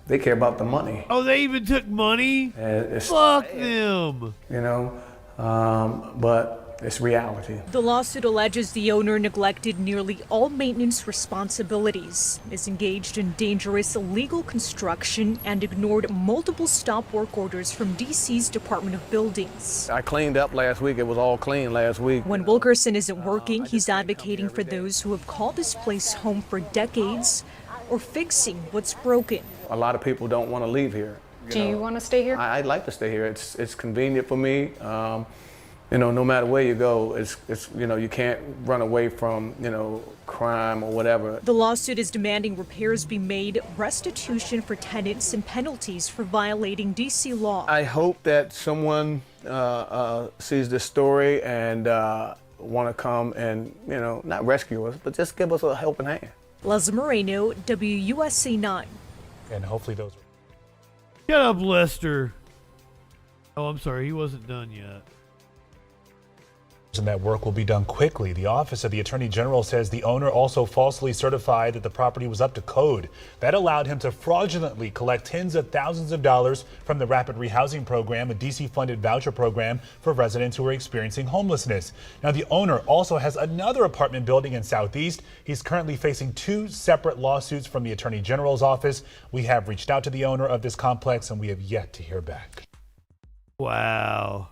They care about the money. Oh, they even took money? Fuck them. But it's reality. The lawsuit alleges the owner neglected nearly all maintenance responsibilities, is engaged in dangerous illegal construction, and ignored multiple stop work orders from DC's Department of Buildings. I cleaned up last week. It was all clean last week. When Wilkerson isn't working, he's advocating for those who have called this place home for decades or fixing what's broken. A lot of people don't want to leave here. Do you want to stay here? I'd like to stay here. It's convenient for me. You know, no matter where you go, it's you know, you can't run away from, you know, crime or whatever. The lawsuit is demanding repairs be made, restitution for tenants, and penalties for violating D.C. law. I hope that someone sees this story and want to come and, you know, not rescue us, but just give us a helping hand. Liza Moreno, WUSC 9. And hopefully those. Shut up, Lester. Oh, I'm sorry. He wasn't done yet. And that work will be done quickly. The Office of the Attorney General says the owner also falsely certified that the property was up to code. That allowed him to fraudulently collect tens of thousands of dollars from the Rapid Rehousing Program, a DC-funded voucher program for residents who are experiencing homelessness. Now, the owner also has another apartment building in Southeast. He's currently facing 2 separate lawsuits from the Attorney General's office. We have reached out to the owner of this complex, and we have yet to hear back. Wow.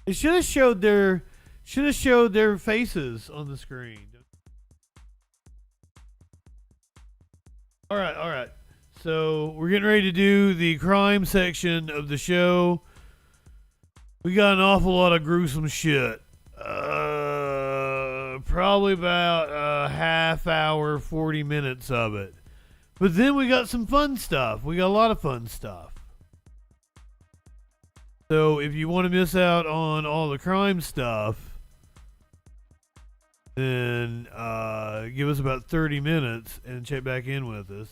They should have showed their faces on the screen. All right. So we're getting ready to do the crime section of the show. We got an awful lot of gruesome shit. Probably about a half hour, 40 minutes of it. But then we got some fun stuff. We got a lot of fun stuff. So if you want to miss out on all the crime stuff, then give us about 30 minutes and check back in with us.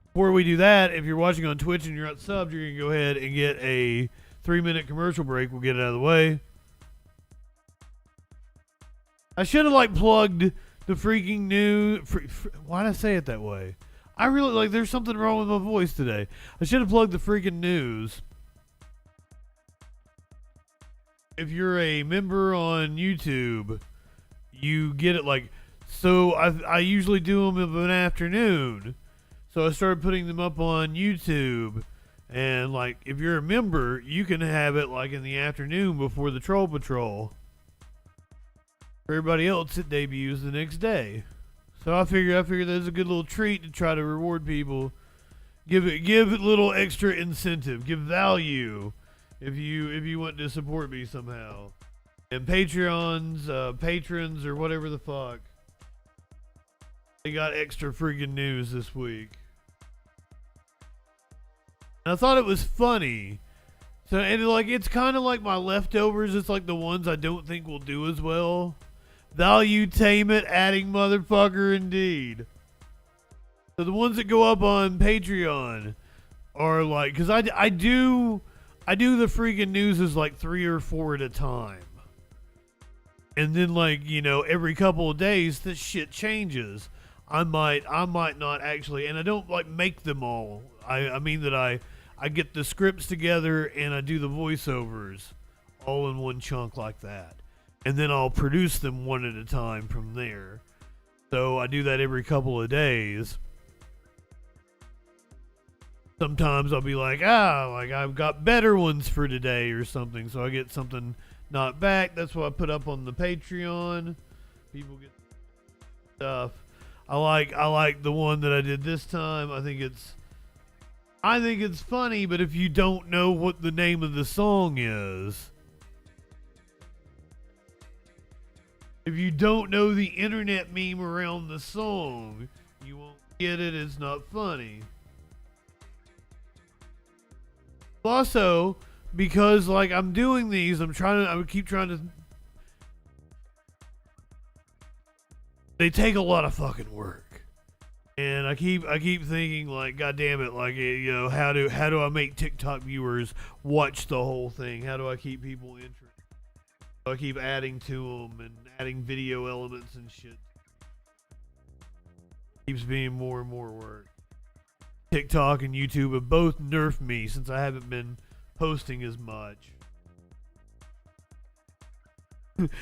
Before we do that, if you're watching on Twitch and you're not subbed, you're going to go ahead and get a 3-minute commercial break. We'll get it out of the way. I should have plugged the freaking new... why did I say it that way? I really, there's something wrong with my voice today. I should have plugged the freaking news. If you're a member on YouTube, you get it so I usually do them of an afternoon. So I started putting them up on YouTube. And, if you're a member, you can have it, in the afternoon before the Troll Patrol. For everybody else, it debuts the next day. So I figure that's a good little treat to try to reward people. Give it a little extra incentive. Give value if you want to support me somehow. And Patreons, patrons, or whatever the fuck, they got extra freaking news this week. And I thought it was funny. So and it's kind of like my leftovers. It's the ones I don't think will do as well. Valuetainment adding motherfucker indeed. So the ones that go up on Patreon are because I do the freaking news as 3 or 4 at a time. And then every couple of days this shit changes. I might not actually, and I don't make them all. I mean that I get the scripts together and I do the voiceovers all in one chunk like that. And then I'll produce them one at a time from there. So I do that every couple of days. Sometimes I'll be I've got better ones for today or something. So I get something not back. That's what I put up on the Patreon. People get stuff. I like the one that I did this time. I think it's funny, but if you don't know what the name of the song is, if you don't know the internet meme around the song, you won't get it. It's not funny. Also, because I'm doing these, I keep trying to. They take a lot of fucking work, and I keep thinking God damn it, how do I make TikTok viewers watch the whole thing? How do I keep people interested? I keep adding to them and adding video elements and shit. Keeps being more and more work. TikTok and YouTube have both nerfed me since I haven't been posting as much.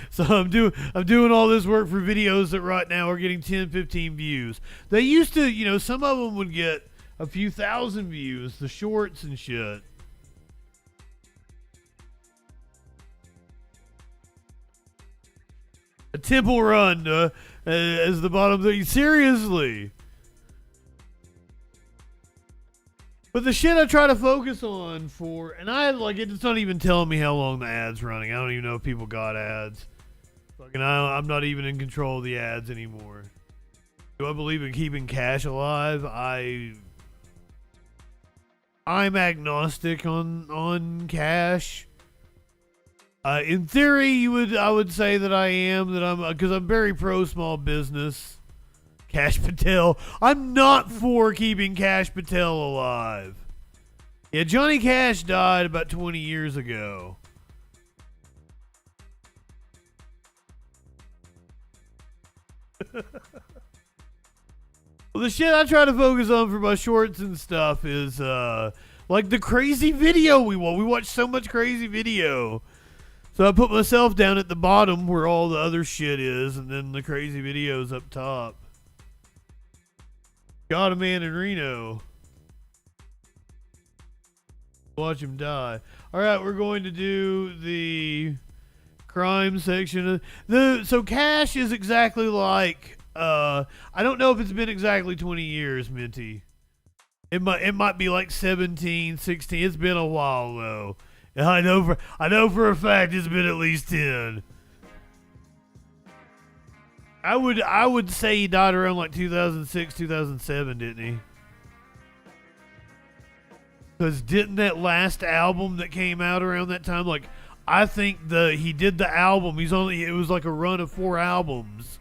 So I'm doing all this work for videos that right now are getting 10, 15 views. They used to, some of them would get a few thousand views, the shorts and shit. A Temple Run as the bottom thing. Seriously. But the shit I try to focus on and it's not even telling me how long the ad's running. I don't even know if people got ads. Fucking, I'm not even in control of the ads anymore. Do I believe in keeping cash alive? I'm agnostic on cash. In theory, I would say that I am, because I'm very pro small business. Cash Patel. I'm not for keeping Cash Patel alive. Yeah, Johnny Cash died about 20 years ago. Well, the shit I try to focus on for my shorts and stuff is like the crazy video we watch. We watch so much crazy video. So I put myself down at the bottom where all the other shit is, and then the crazy videos up top. Got a man in Reno. Watch him die. All right, we're going to do the crime section. So Cash is exactly like, I don't know if it's been exactly 20 years, Minty. It might be like 17, 16. It's been a while though. And I know for a fact it's been at least 10. I would say he died around like 2006, 2007, didn't he? Because didn't that last album that came out around that time, like, I think he did the album. It was like a run of 4 albums.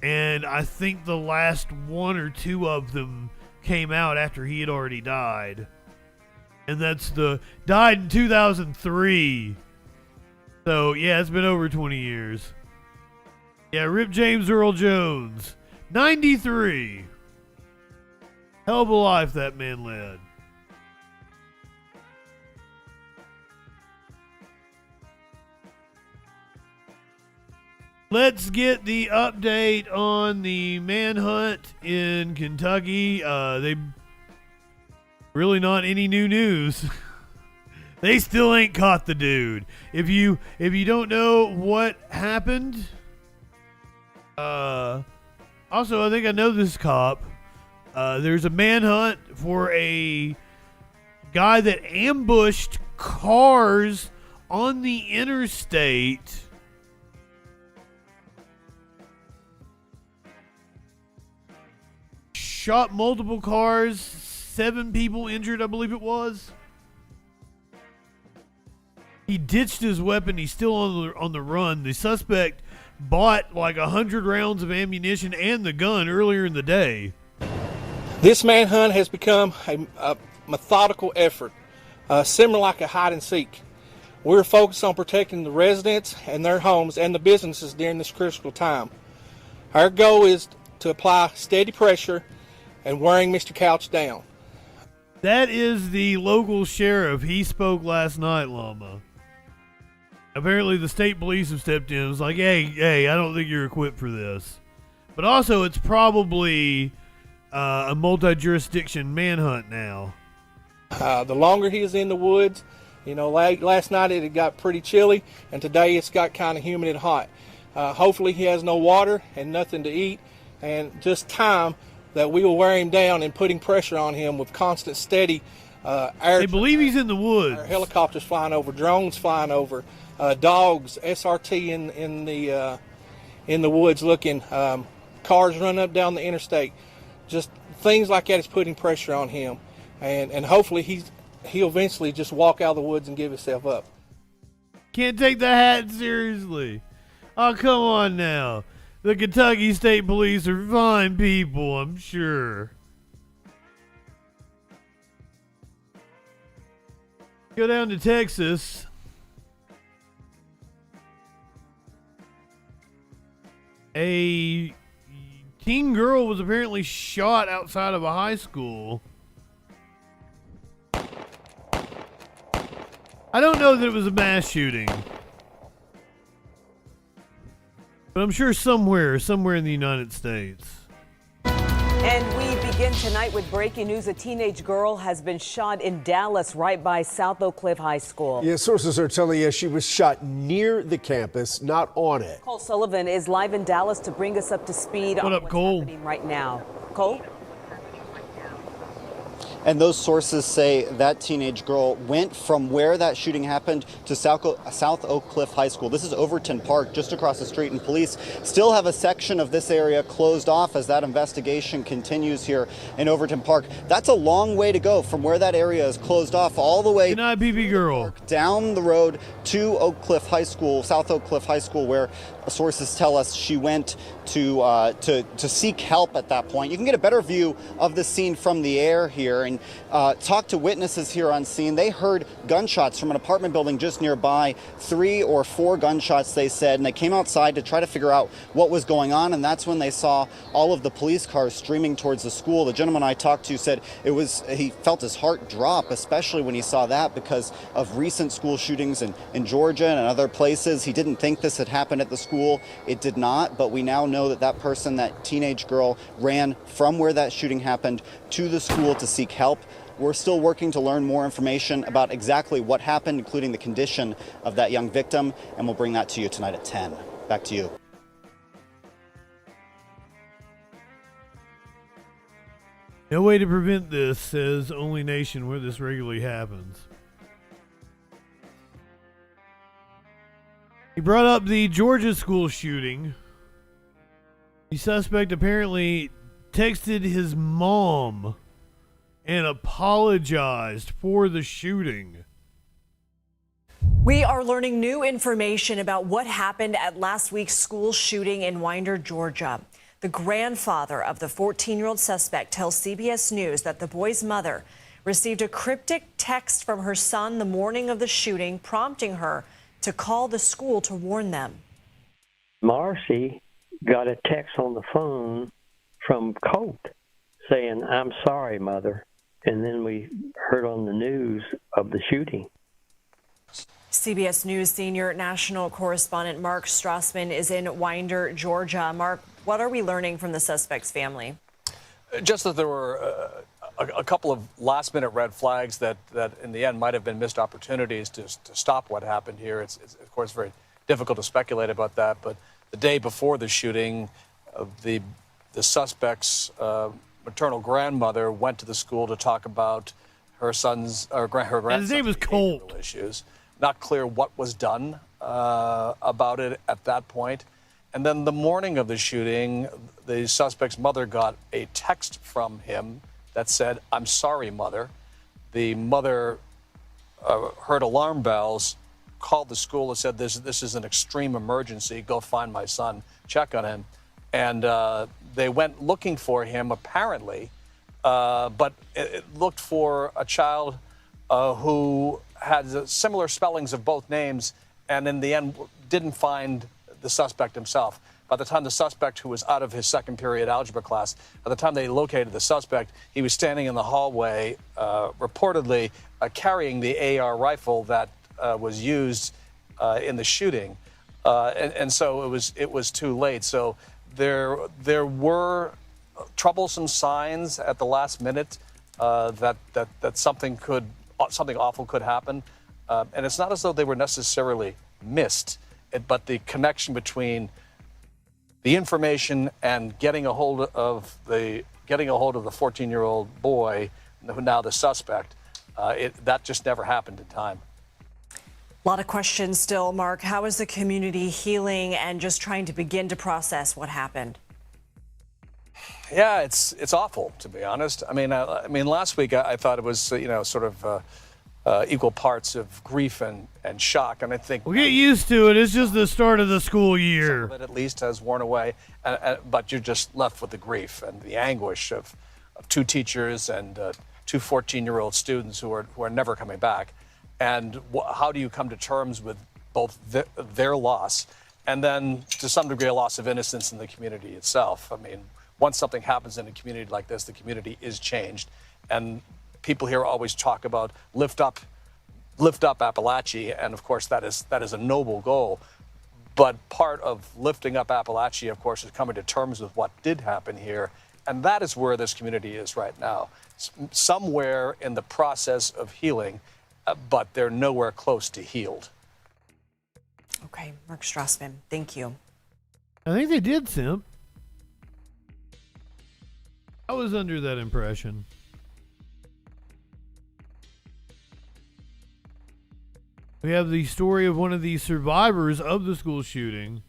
And I think the last 1 or 2 of them came out after he had already died. And died in 2003. So, yeah, it's been over 20 years. Yeah, Rip James Earl Jones. 93. Hell of a life that man led. Let's get the update on the manhunt in Kentucky. They really not any new news. They still ain't caught the dude. If you don't know what happened, also I think I know this cop. There's a manhunt for a guy that ambushed cars on the interstate. Shot multiple cars, 7 people injured, I believe it was. He ditched his weapon. He's still on the run. The suspect bought like 100 rounds of ammunition and the gun earlier in the day. This manhunt has become a methodical effort, similar like a hide and seek. We're focused on protecting the residents and their homes and the businesses during this critical time. Our goal is to apply steady pressure and wearing Mr. Couch down. That is the local sheriff. He spoke last night, Llama. Apparently the state police have stepped in. It was like, hey, I don't think you're equipped for this. But also it's probably a multi-jurisdiction manhunt now. The longer he is in the woods, last night it got pretty chilly, and today it's got kind of humid and hot. Hopefully he has no water and nothing to eat, and just time that we will wear him down and putting pressure on him with constant, steady air. They believe he's in the woods. Helicopters flying over, drones flying over, dogs, SRT in the woods looking, cars running up down the interstate. Just things like that is putting pressure on him, and hopefully he'll eventually just walk out of the woods and give himself up. Can't take the hat seriously. Oh, come on now. The Kentucky State Police are fine people, I'm sure. Go down to Texas. A teen girl was apparently shot outside of a high school. I don't know that it was a mass shooting. But I'm sure somewhere in the United States. And we begin tonight with breaking news. A teenage girl has been shot in Dallas right by South Oak Cliff High School. Yeah, sources are telling us she was shot near the campus, not on it. Cole Sullivan is live in Dallas to bring us up to speed on what's happening right now. Cole? And those sources say that teenage girl went from where that shooting happened to South Oak Cliff High School. This is Overton Park, just across the street, and police still have a section of this area closed off as that investigation continues here in Overton Park. That's a long way to go from where that area is closed off all the way down the road to Oak Cliff High School, South Oak Cliff High School, where sources tell us she went to seek help at that point. You can get a better view of the scene from the air here and talk to witnesses here on scene. They heard gunshots from an apartment building just nearby, 3 or 4 gunshots, they said, and they came outside to try to figure out what was going on, and that's when they saw all of the police cars streaming towards the school. The gentleman I talked to said he felt his heart drop, especially when he saw that, because of recent school shootings in Georgia and other places. He didn't think this had happened at the school. It did not, but we now know that person, that teenage girl, ran from where that shooting happened to the school to seek help. We're still working to learn more information about exactly what happened, including the condition of that young victim, and we'll bring that to you tonight at 10. Back to you. No way to prevent this, says only nation where this regularly happens. He brought up the Georgia school shooting. The suspect apparently texted his mom and apologized for the shooting. We are learning new information about what happened at last week's school shooting in Winder, Georgia. The grandfather of the 14-year-old suspect tells CBS News that the boy's mother received a cryptic text from her son the morning of the shooting, prompting her to call the school to warn them. Marcy got a text on the phone from Colt saying, "I'm sorry, Mother." And then we heard on the news of the shooting. CBS News senior national correspondent Mark Strassman is in Winder, Georgia. Mark, what are we learning from the suspect's family? Just that there were a couple of last-minute red flags that in the end might have been missed opportunities to stop what happened here. It's of course very difficult to speculate about that, but the day before the shooting, the suspect's maternal grandmother went to the school to talk about her son's or her grandson's name is Colt. Issues. Not clear what was done about it at that point. And then the morning of the shooting, the suspect's mother got a text from him that said, "I'm sorry, Mother." The mother heard alarm bells, called the school and said, this is an extreme emergency. Go find my son, check on him. And they went looking for him, apparently, but it looked for a child who had similar spellings of both names, and in the end didn't find the suspect himself. By the time the suspect, who was out of his second period algebra class, by the time they located the suspect, he was standing in the hallway, reportedly carrying the AR rifle that was used in the shooting. And so it was too late. So there were troublesome signs at the last minute that something awful could happen. And it's not as though they were necessarily missed, but the connection between the information and getting a hold of the 14-year-old boy, now the suspect, that just never happened in time. A lot of questions still, Mark. How is the community healing and just trying to begin to process what happened? Yeah, it's awful, to be honest. I mean, last week I thought it was sort of equal parts of grief and shock, and I think we'll get used to it. It's just the start of the school year. Some of it at least has worn away, but you're just left with the grief and the anguish of 2 teachers and 2 14-year-old students who are never coming back. And how do you come to terms with both their loss and then, to some degree, a loss of innocence in the community itself? I mean, once something happens in a community like this, the community is changed. And people here always talk about lift up Appalachia, and of course that is a noble goal. But part of lifting up Appalachia, of course, is coming to terms with what did happen here, and that is where this community is right now. Somewhere in the process of healing, but they're nowhere close to healed. Okay, Mark Strassman, thank you. I think they did, Simp. I was under that impression. We have the story of one of the survivors of the school shooting.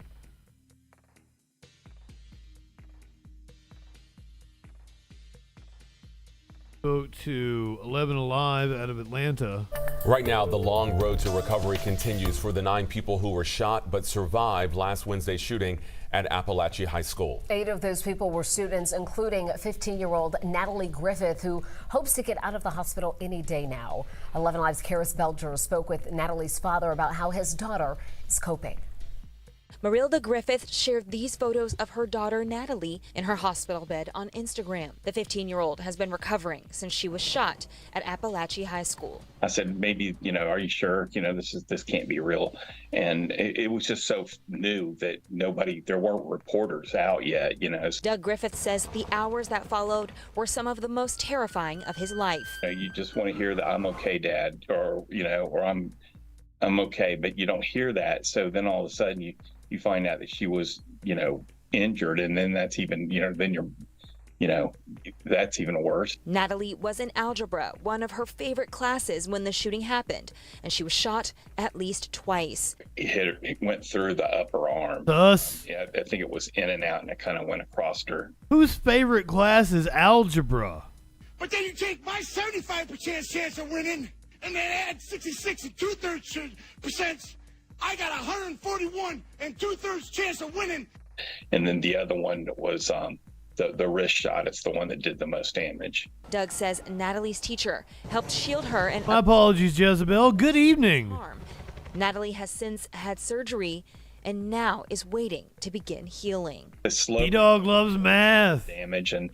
Spoke to 11 Alive out of Atlanta. Right now, the long road to recovery continues for the 9 people who were shot but survived last Wednesday's shooting at Appalachia High School. 8 of those people were students, including 15-year-old Natalie Griffith, who hopes to get out of the hospital any day now. 11 Alive's Karis Belger spoke with Natalie's father about how his daughter is coping. Marilda Griffith shared these photos of her daughter Natalie in her hospital bed on Instagram. The 15-year-old has been recovering since she was shot at Appalachia High School. I said, maybe, are you sure? This can't be real. And it was just so new that there weren't reporters out yet, Doug Griffith says the hours that followed were some of the most terrifying of his life. You just want to hear that I'm okay, Dad, or I'm okay, but you don't hear that. So then all of a sudden you find out that she was, injured, and then that's even, that's even worse. Natalie was in algebra, one of her favorite classes when the shooting happened, and she was shot at least twice. It went through the upper arm. Thus? Yeah, I think it was in and out, and it kind of went across her. Whose favorite class is algebra? But then you take my 75% chance of winning, and then add 66 and 2/3%. I got 141 and 2/3 chance of winning. And then the other one was the wrist shot. It's the one that did the most damage. Doug says Natalie's teacher helped shield her and My apologies, Jezebel. Good evening. Natalie has since had surgery and now is waiting to begin healing. The slow T-Dog loves math. Damage, and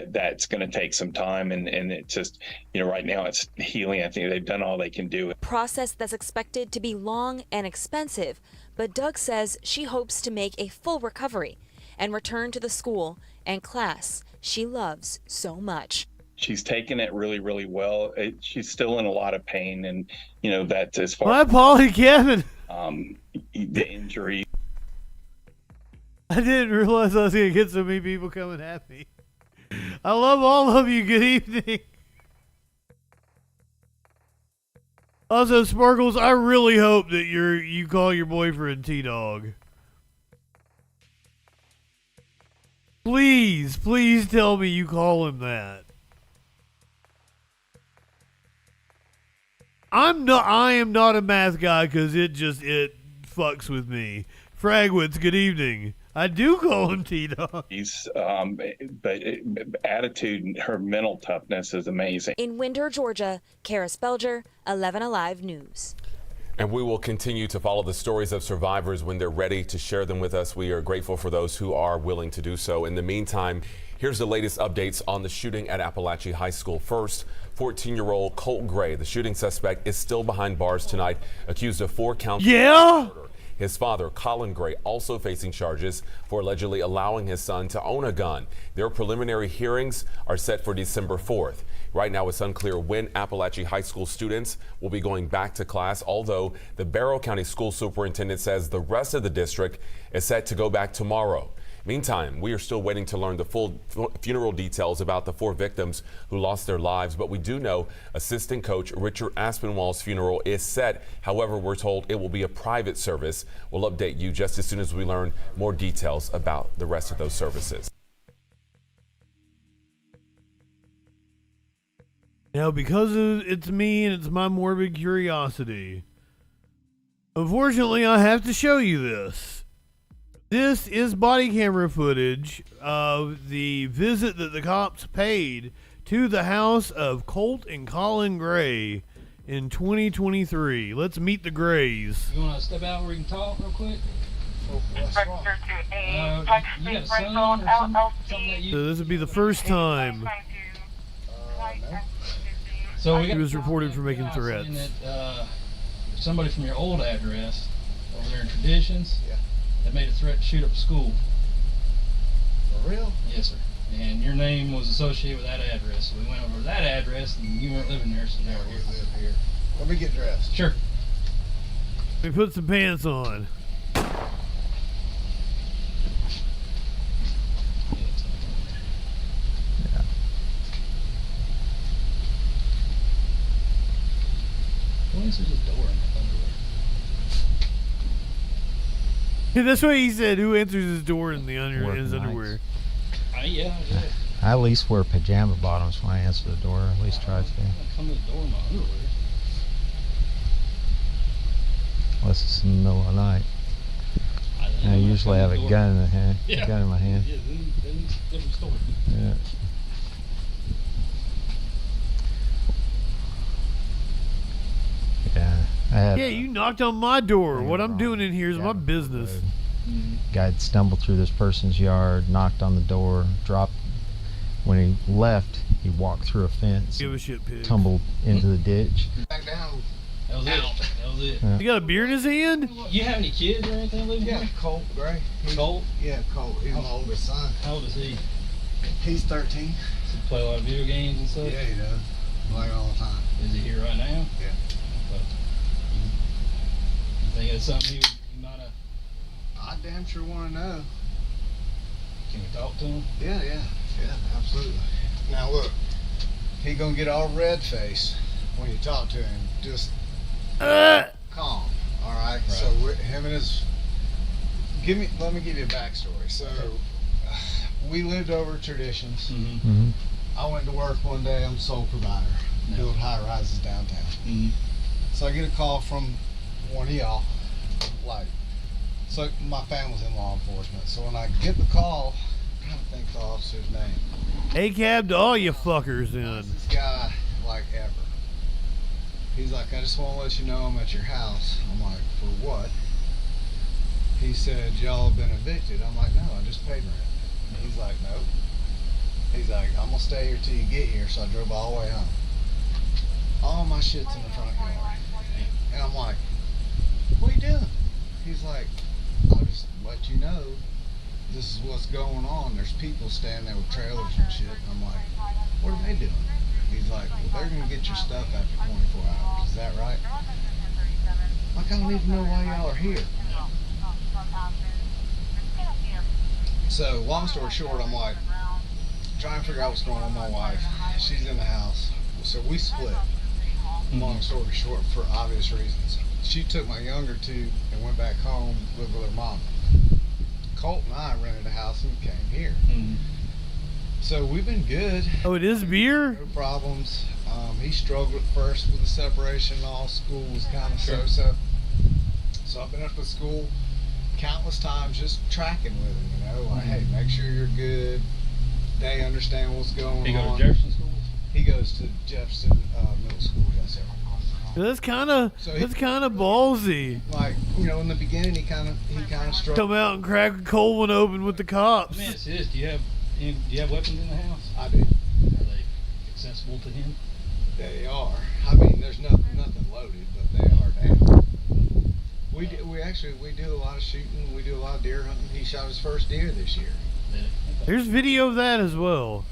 that's going to take some time. And it's just, right now it's healing. I think they've done all they can do. Process that's expected to be long and expensive, but Doug says she hopes to make a full recovery and return to the school and class she loves so much. She's taken it really, really well. She's still in a lot of pain, and that's as far. My apology, Kevin. The injury. I didn't realize I was going to get so many people coming at me. I love all of you. Good evening. Also, Sparkles, I really hope that you call your boyfriend T-Dog. Please tell me you call him that. I am not a math guy because it fucks with me. Fragwitz, good evening. I do call him T-Dog. He's, but attitude, her mental toughness is amazing. In Winder, Georgia, Karis Belger, 11 Alive News. And we will continue to follow the stories of survivors when they're ready to share them with us. We are grateful for those who are willing to do so. In the meantime, here's the latest updates on the shooting at Appalachia High School. First, 14-year-old Colt Gray, the shooting suspect, is still behind bars tonight, accused of 4 counts of murder. His father, Colin Gray, also facing charges for allegedly allowing his son to own a gun. Their preliminary hearings are set for December 4th. Right now, it's unclear when Appalachia High School students will be going back to class, although the Barrow County School Superintendent says the rest of the district is set to go back tomorrow. Meantime, we are still waiting to learn the full funeral details about the 4 victims who lost their lives, but we do know assistant coach Richard Aspinwall's funeral is set. However, we're told it will be a private service. We'll update you just as soon as we learn more details about the rest of those services. Now, because it's me and it's my morbid curiosity, unfortunately, I have to show you this. This is body camera footage of the visit that the cops paid to the house of Colt and Colin Gray in 2023. Let's meet the Grays. You want to step out where you can talk real quick? You got a son or something that you... So this would be the first time No. So he was reported for making threats. That, somebody from your old address over there in Traditions that made a threat to shoot up a school. For real? Yes, sir. And your name was associated with that address. So we went over to that address, and you weren't living there, so now we live here. Let me get dressed. Sure. We put some pants on. Well, there's a door in the underwear. That's what he said. Who answers his door in his underwear? Yeah. I at least wear pajama bottoms when I answer the door. At least try to. Come to the door in my underwear. Unless it's in the middle of the night. I usually have a gun in the hand. Yeah. A gun in my hand. Yeah, then different story. Yeah. Yeah. Yeah, you knocked on my door. What I'm doing in here is my business. Guy had stumbled through this person's yard, knocked on the door, dropped. When he left, he walked through a fence, Give a shit, pig. tumbled into the ditch. Back down. That was it. That was it. Yeah. You got a beer in his hand? You have any kids or anything living here? Colt Gray. Colt? Yeah, Colt. He's my oldest son. How old is he? He's 13. Does he play a lot of video games and stuff? Yeah, he does. Play all the time. Is he here right now? Yeah. But you think it's something he might have... I damn sure want to know. Can we talk to him? Yeah, absolutely. Now look, he gonna get all red faced when you talk to him. Just calm. All right. So him and his. Let me give you a backstory. So we lived over Traditions. Mm-hmm. I went to work one day. I'm sole provider. Build high rises downtown. Mm-hmm. So I get a call from one of y'all. So my family's in law enforcement. So when I get the call, I'm trying to think the officer's name. A-cab to all you fuckers then. This guy, ever. He's like, I just want to let you know I'm at your house. I'm like, for what? He said, y'all have been evicted. I'm like, no, I just paid rent. He's like, no. He's like, I'm going to stay here till you get here. So I drove all the way home. All my shit's in the front yard. And I'm like, what are you doing? He's like, I'll just let you know this is what's going on. There's people standing there with trailers and shit. And I'm like, what are they doing? He's like, well, they're going to get your stuff after 24 hours. Is that right? Like, I don't even know why y'all are here. So, long story short, I'm like, trying to figure out what's going on with my wife. She's in the house. So we split. Long story short, for obvious reasons. She took my younger two and went back home, lived with her mom. Colt and I rented a house and came here. Mm-hmm. So we've been good. Oh, it is beer? No problems. He struggled at first with the separation. All school was kind of so-so. So I've been up at school countless times just tracking with him, you know, like, hey, make sure you're good. They understand what's going on. He goes to Jefferson School? He goes to Jefferson Middle School, yes, sir. That's kind of ballsy. Like, you know, in the beginning, he kind of struggled. Come out and crack a cold one open with the cops. Let me ask you this: do you have weapons in the house? I do. Are they accessible to him? They are. I mean, there's nothing loaded, but they are down. We do a lot of shooting. We do a lot of deer hunting. He shot his first deer this year. There's video of that as well.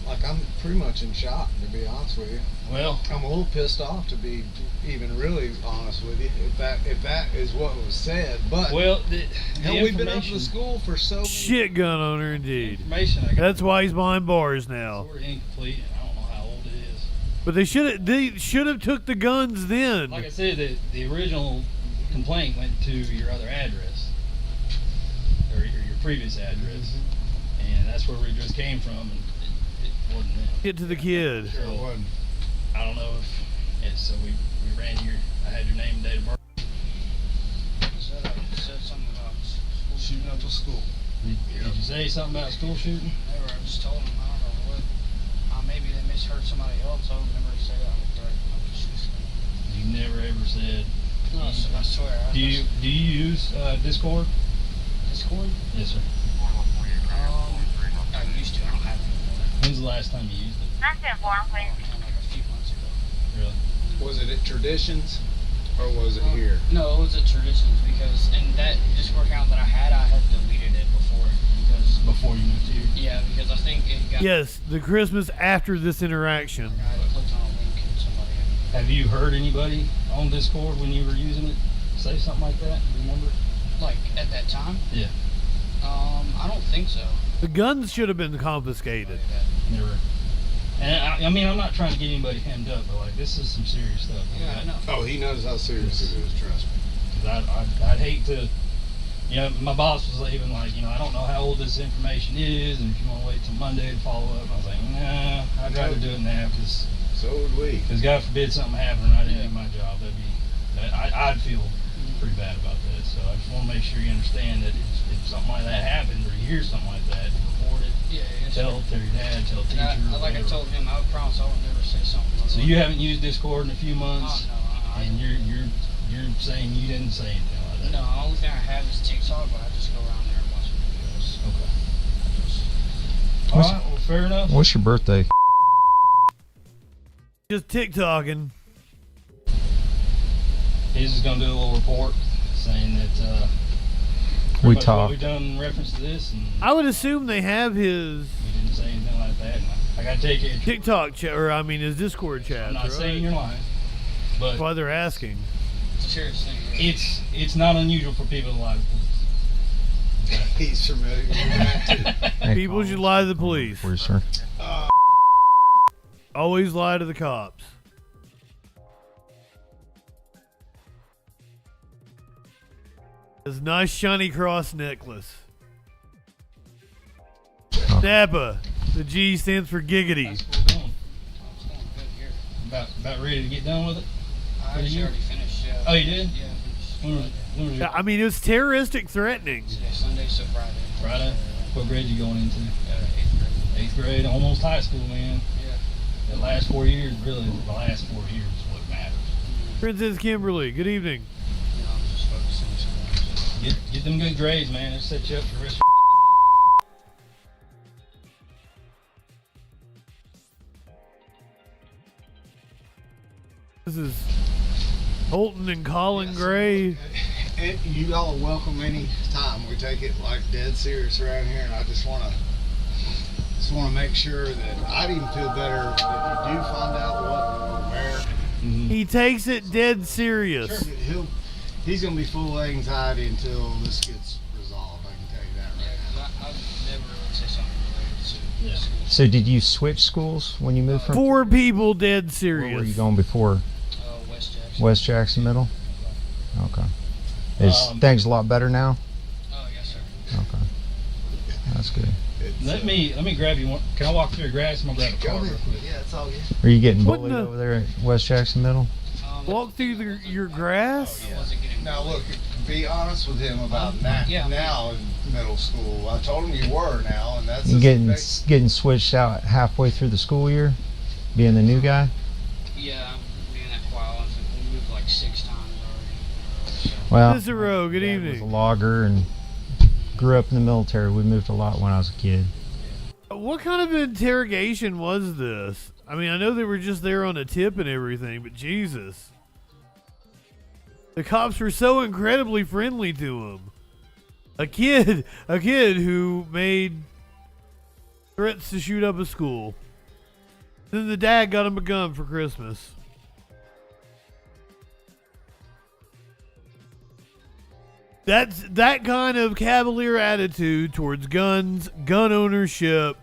Like, I'm pretty much in shock, to be honest with you. Well, I'm a little pissed off, to be even really honest with you, if that is what was said. But we've been up to the school for so many shit gun owner indeed. Information I got. That's why he's behind bars now. Sort of incomplete, and I don't know how old it is. But they should have took the guns then. Like I said, the original complaint went to your other address, or your previous address, and that's where we just came from. And it wasn't them. Get to the kid. Sure it wasn't. I don't know if it's so we ran I had your name and date of birth. Said something about shooting up a school. Did you say something about school shooting? Never. I just told them, I don't know what. Maybe they misheard somebody else. I would never say that. You never ever said. No, I swear. Do you use Discord? Discord? Yes, sir. I used to. I don't have it. When's the last time you used it? Like a few months ago. Really? Was it at Traditions or was it here? No, it was at Traditions because in that Discord account that I had deleted it before you moved here. Yeah, because I think it got. Yes, the Christmas after this interaction. I clicked on a link and somebody. Have you heard anybody on Discord when you were using it say something like that? Remember? Like at that time? Yeah. I don't think so. The guns should have been confiscated. Never. And I mean, I'm not trying to get anybody hemmed up, but like this is some serious stuff. Yeah, I know. Oh, he knows how serious it is. Trust me. Because I'd hate to You know, my boss was even like, you know, I don't know how old this information is, and if you want to wait till Monday to follow up, I was like, nah, I'd rather do it now, because so would we. Because God forbid something happened and I didn't do my job, I'd feel pretty bad about that. So I just want to make sure you understand that if something like that happens, or you hear something like that, report it. Tell your dad, tell teachers. Like I told him, I would promise I would never say something like So that. you haven't used Discord in a few months, and you're saying you didn't say anything like that. No, the only thing I have is TikTok, but I just go around there and watch videos. Okay. All right, well, fair enough. What's your birthday? Just TikToking. He's just gonna do a little report saying that We what talked. we've done in reference to this, and I would assume they have his he didn't say anything like that. And I gotta take it. TikTok chat, or I mean his Discord chat. I'm not right? saying you're lying, but That's why they're asking. It's a serious thing. Really. It's not unusual for people to lie to police. He's familiar with that too. People should lie to the police. For you, sir. Always lie to the cops. This nice shiny cross necklace. Napa. The G stands for giggity. That's what we're doing. It's going good here. About ready to get done with it. I actually already finished. Oh, you did? Yeah, I finished. When was Yeah, I mean, it was terroristic threatening. Yeah, Sunday, so Friday. Friday. What grade you going into? 8th grade. 8th grade, almost high school, man. Yeah. The last 4 years, really, the last 4 years is what matters. Princess Kimberly, good evening. You know, I'm just focusing on something. Get them good grades, man. It'll set you up for the rest of This is Holton and Colin Gray. And you all are welcome any time. We take it like dead serious around here, and I just want to make sure that I'd even feel better if you do find out what or where. He takes it dead serious. Sure, he's going to be full of anxiety until this gets resolved. I can tell you that right now. I've never really said something related to school. So did you switch schools when you moved from? 4 people dead Where serious. were you going before? West Jackson. West Jackson Middle. Okay. Is things a lot better now? Oh, yes, sir. Okay. That's good. Let me grab you one. Can I walk through your grass? I'm gonna grab a card real quick. Yeah, it's all good. Are you getting What bullied the- over there at West Jackson Middle? Walk through your grass? Now look, be honest with him about now in middle school. I told him you were now, and that's You just getting switched out halfway through the school year, being the new guy. Yeah, I'm being that while. We moved like 6 times already. Well, Cicero, good was a evening. logger and grew up in the military. We moved a lot when I was a kid. What kind of interrogation was this? I mean, I know they were just there on a tip and everything, but Jesus. The cops were so incredibly friendly to him. A kid who made threats to shoot up a school. Then the dad got him a gun for Christmas. That's that kind of cavalier attitude towards guns, gun ownership,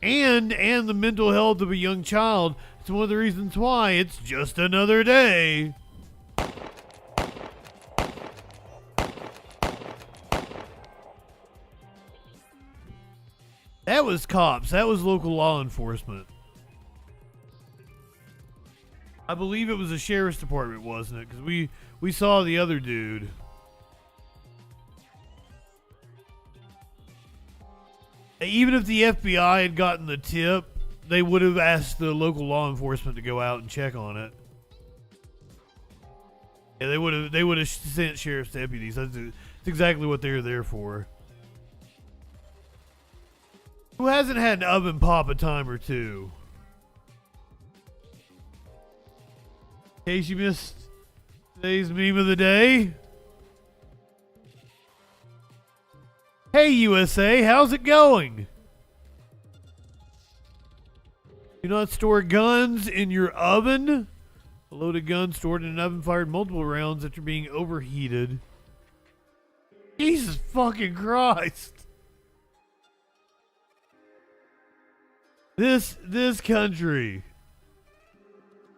and the mental health of a young child. It's one of the reasons why it's just another day. That was cops. That was local law enforcement. I believe it was the sheriff's department, wasn't it? Because we saw the other dude. Even if the FBI had gotten the tip, they would have asked the local law enforcement to go out and check on it. Yeah, they would have sent sheriff's deputies. That's exactly what they're there for. Who hasn't had an oven pop a time or two? In case you missed today's meme of the day. Hey USA, how's it going? Do not store guns in your oven. A loaded gun stored in an oven fired multiple rounds after being overheated. Jesus fucking Christ. This country.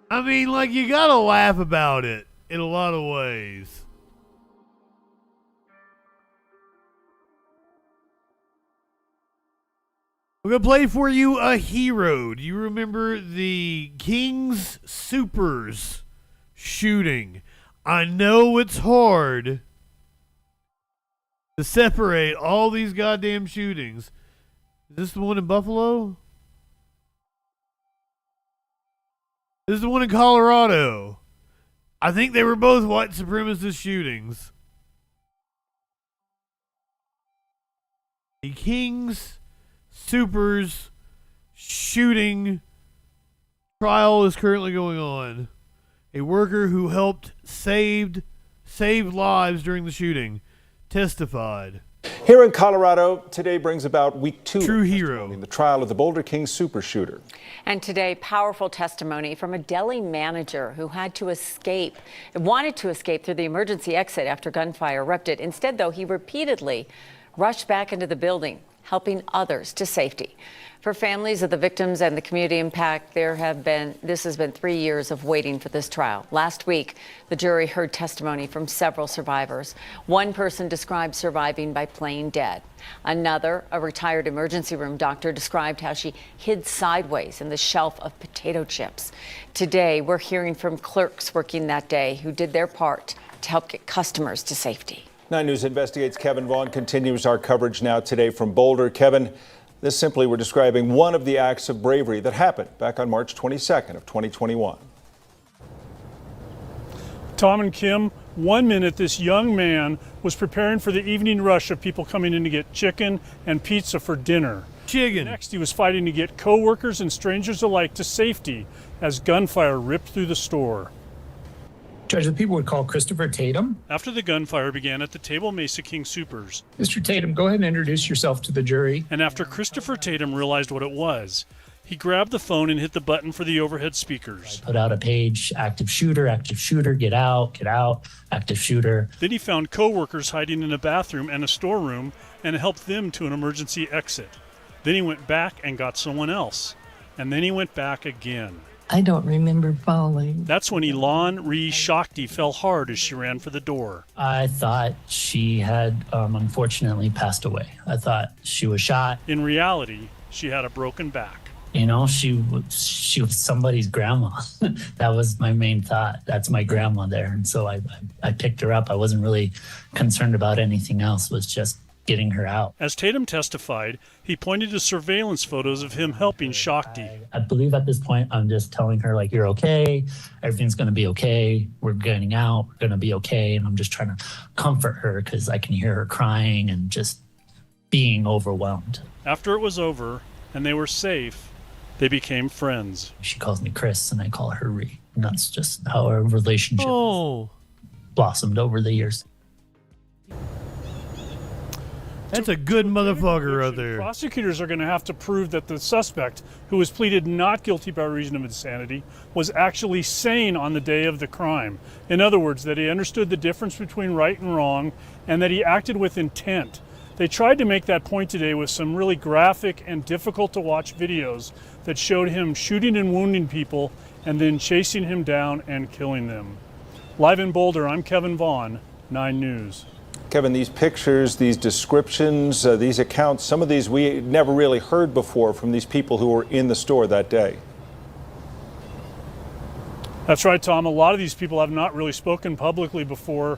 I mean, like, you gotta laugh about it in a lot of ways. We're going to play for you a hero. Do you remember the King's Supers shooting? I know it's hard to separate all these goddamn shootings. Is this the one in Buffalo? This is the one in Colorado. I think they were both white supremacist shootings. The King's Supers shooting trial is currently going on. A worker who helped saved lives during the shooting testified. Here in Colorado, today brings about week 2 True hero in the trial of the Boulder King super shooter. And today, powerful testimony from a deli manager who wanted to escape through the emergency exit after gunfire erupted. Instead, though, he repeatedly rushed back into the building, helping others to safety. For families of the victims and the community impact, this has been 3 years of waiting for this trial. Last week, the jury heard testimony from several survivors. One person described surviving by playing dead. Another, a retired emergency room doctor, described how she hid sideways in the shelf of potato chips. Today, we're hearing from clerks working that day who did their part to help get customers to safety. 9 News Investigates Kevin Vaughn continues our coverage now today from Boulder. Kevin, this simply we're describing one of the acts of bravery that happened back on March 22nd of 2021. Tom and Kim, 1 minute this young man was preparing for the evening rush of people coming in to get chicken and pizza for dinner. Chicken. Next, he was fighting to get co-workers and strangers alike to safety as gunfire ripped through the store. Judge, the people would call Christopher Tatum. After the gunfire began at the Table Mesa King Supers. Mr. Tatum, go ahead and introduce yourself to the jury. And after Christopher Tatum realized what it was, he grabbed the phone and hit the button for the overhead speakers. I put out a page, active shooter, get out, active shooter. Then he found co-workers hiding in a bathroom and a storeroom and helped them to an emergency exit. Then he went back and got someone else. And then he went back again. I don't remember falling. That's when Elan Ree Shakti fell hard as she ran for the door. I thought she had unfortunately passed away. I thought she was shot. In reality, she had a broken back. You know, she was somebody's grandma. That was my main thought. That's my grandma there. And so I picked her up. I wasn't really concerned about anything else. It was just getting her out. As Tatum testified, he pointed to surveillance photos of him helping Shakti. I believe at this point, I'm just telling her, like, you're okay. Everything's going to be okay. We're getting out. We're going to be okay. And I'm just trying to comfort her because I can hear her crying and just being overwhelmed. After it was over and they were safe, they became friends. She calls me Chris and I call her Ree. And that's just how our relationship blossomed over the years. That's a good motherfucker out there. Prosecutors are going to have to prove that the suspect, who was pleaded not guilty by reason of insanity, was actually sane on the day of the crime. In other words, that he understood the difference between right and wrong and that he acted with intent. They tried to make that point today with some really graphic and difficult to watch videos that showed him shooting and wounding people and then chasing him down and killing them. Live in Boulder, I'm Kevin Vaughn, 9 News. Kevin, these pictures, these descriptions, these accounts, some of these we never really heard before from these people who were in the store that day. That's right, Tom. A lot of these people have not really spoken publicly before.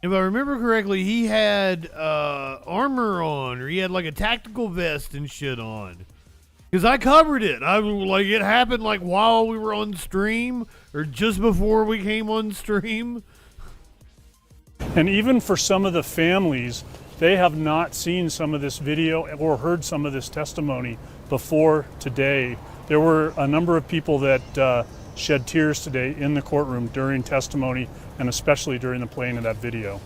If I remember correctly, he had armor on, or he had like a tactical vest and shit on. Because I covered it. It happened like while we were on stream or just before we came on stream. And even for some of the families, they have not seen some of this video or heard some of this testimony before today. There were a number of people that shed tears today in the courtroom during testimony and especially during the playing of that video.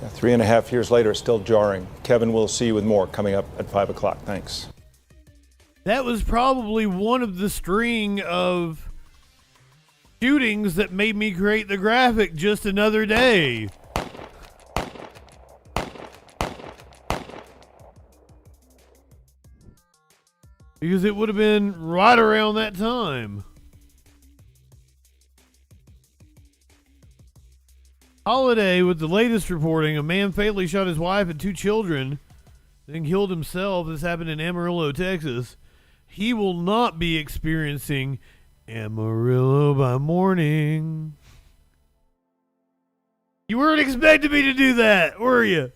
Yeah, 3.5 years later, it's still jarring. Kevin, we'll see you with more coming up at 5 o'clock. Thanks. That was probably one of the string of shootings that made me create the graphic Just Another Day. Because it would have been right around that time. Holiday with the latest reporting. A man fatally shot his wife and 2 children, then killed himself. This happened in Amarillo, Texas. He will not be experiencing Amarillo by morning. You weren't expecting me to do that, were you?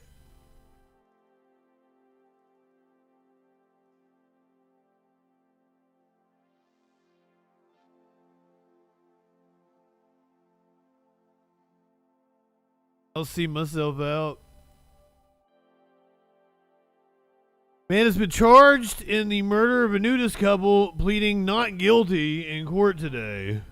I'll see myself out. Man has been charged in the murder of a nudist couple, pleading not guilty in court today.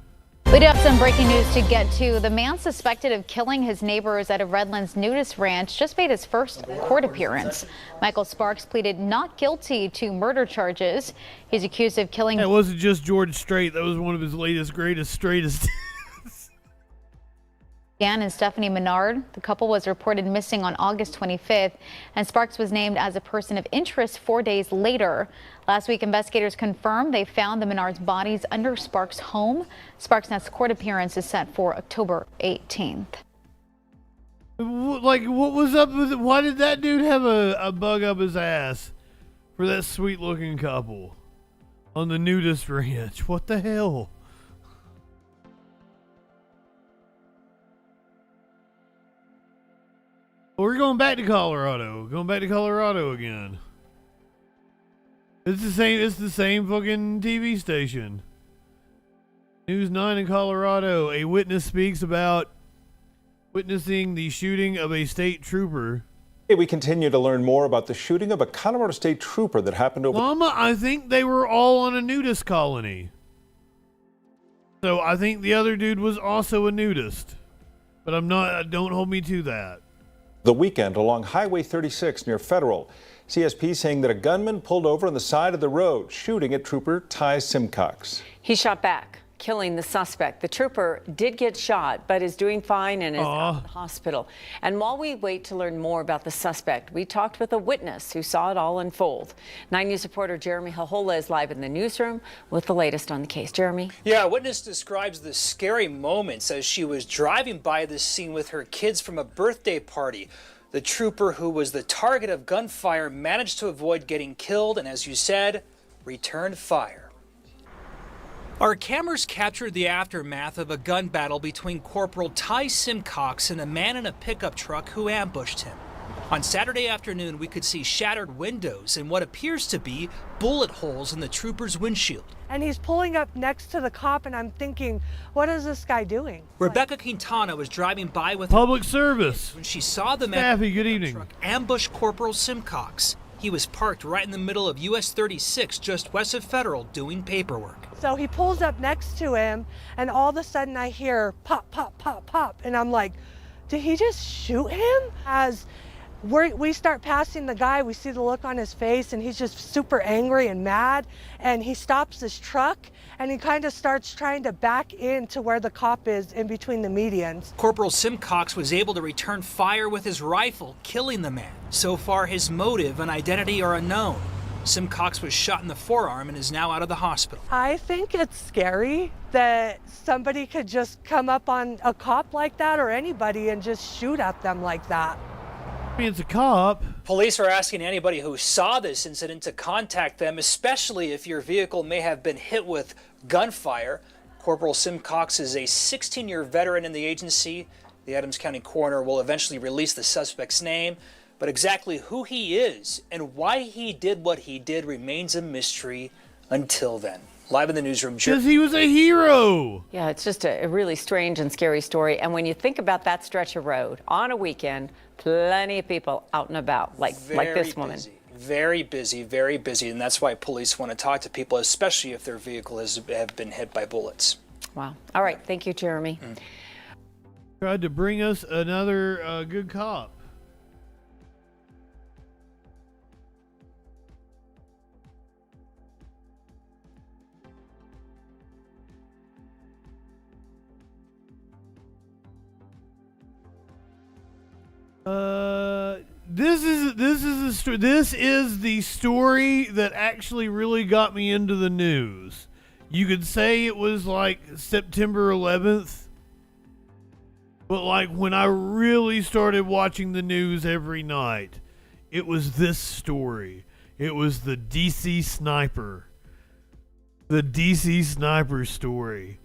We do have some breaking news to get to. The man suspected of killing his neighbors at a Redlands nudist ranch just made his first court appearance. Michael Sparks pleaded not guilty to murder charges. He's accused of killing. That wasn't just George Strait. That was one of his latest, greatest, straightest. Dan and Stephanie Menard. The couple was reported missing on August 25th, and Sparks was named as a person of interest 4 days later. Last week, investigators confirmed they found the Menards' bodies under Sparks' home. Sparks' next court appearance is set for October 18th. Like, what was up with it? Why did that dude have a bug up his ass for that sweet-looking couple on the nudist ranch? What the hell? We're going back to Colorado. Going back to Colorado again. It's the same fucking TV station. News 9 in Colorado. A witness speaks about witnessing the shooting of a state trooper. Hey, we continue to learn more about the shooting of a Colorado state trooper that happened over. Mama, I think they were all on a nudist colony. So I think the other dude was also a nudist. But I'm not, don't hold me to that. The weekend along Highway 36 near Federal. CSP saying that a gunman pulled over on the side of the road, shooting at trooper Ty Simcox. He shot back, killing the suspect. The trooper did get shot, but is doing fine and is out of the hospital. And while we wait to learn more about the suspect, we talked with a witness who saw it all unfold. 9 News reporter Jeremy Hahola is live in the newsroom with the latest on the case. Jeremy? Yeah, a witness describes the scary moments as she was driving by this scene with her kids from a birthday party. The trooper who was the target of gunfire managed to avoid getting killed and, as you said, returned fire. Our cameras captured the aftermath of a gun battle between Corporal Ty Simcox and a man in a pickup truck who ambushed him. On Saturday afternoon, we could see shattered windows and what appears to be bullet holes in the trooper's windshield. And he's pulling up next to the cop, and I'm thinking, what is this guy doing? Rebecca Quintana was driving by with public service when she saw the man Staffy, good evening. Truck ambush Corporal Simcox. He was parked right in the middle of US 36 just west of Federal doing paperwork. So he pulls up next to him, and all of a sudden I hear pop, pop, pop, pop, and I'm like, did he just shoot him? As we start passing the guy, we see the look on his face, and he's just super angry and mad, and he stops his truck, and he kind of starts trying to back into where the cop is in between the medians. Corporal Simcox was able to return fire with his rifle, killing the man. So far, his motive and identity are unknown. Simcox was shot in the forearm and is now out of the hospital. I think it's scary that somebody could just come up on a cop like that or anybody and just shoot at them like that. It's a cop. Police are asking anybody who saw this incident to contact them, especially if your vehicle may have been hit with gunfire. Corporal Simcox is a 16-year veteran in the agency. The Adams County coroner will eventually release the suspect's name, but exactly who he is and why he did what he did remains a mystery until then. Live in the newsroom. Because he was a hero. Yeah, it's just a really strange and scary story. And when you think about that stretch of road on a weekend, plenty of people out and about, like this woman. Very busy, and that's why police want to talk to people, especially if their vehicle have been hit by bullets. Wow. All right. Thank you, Jeremy. Tried to bring us another good cop. This is the story that actually really got me into the news. You could say it was like September 11th. But like when I really started watching the news every night, it was this story. It was the DC sniper. The DC sniper story.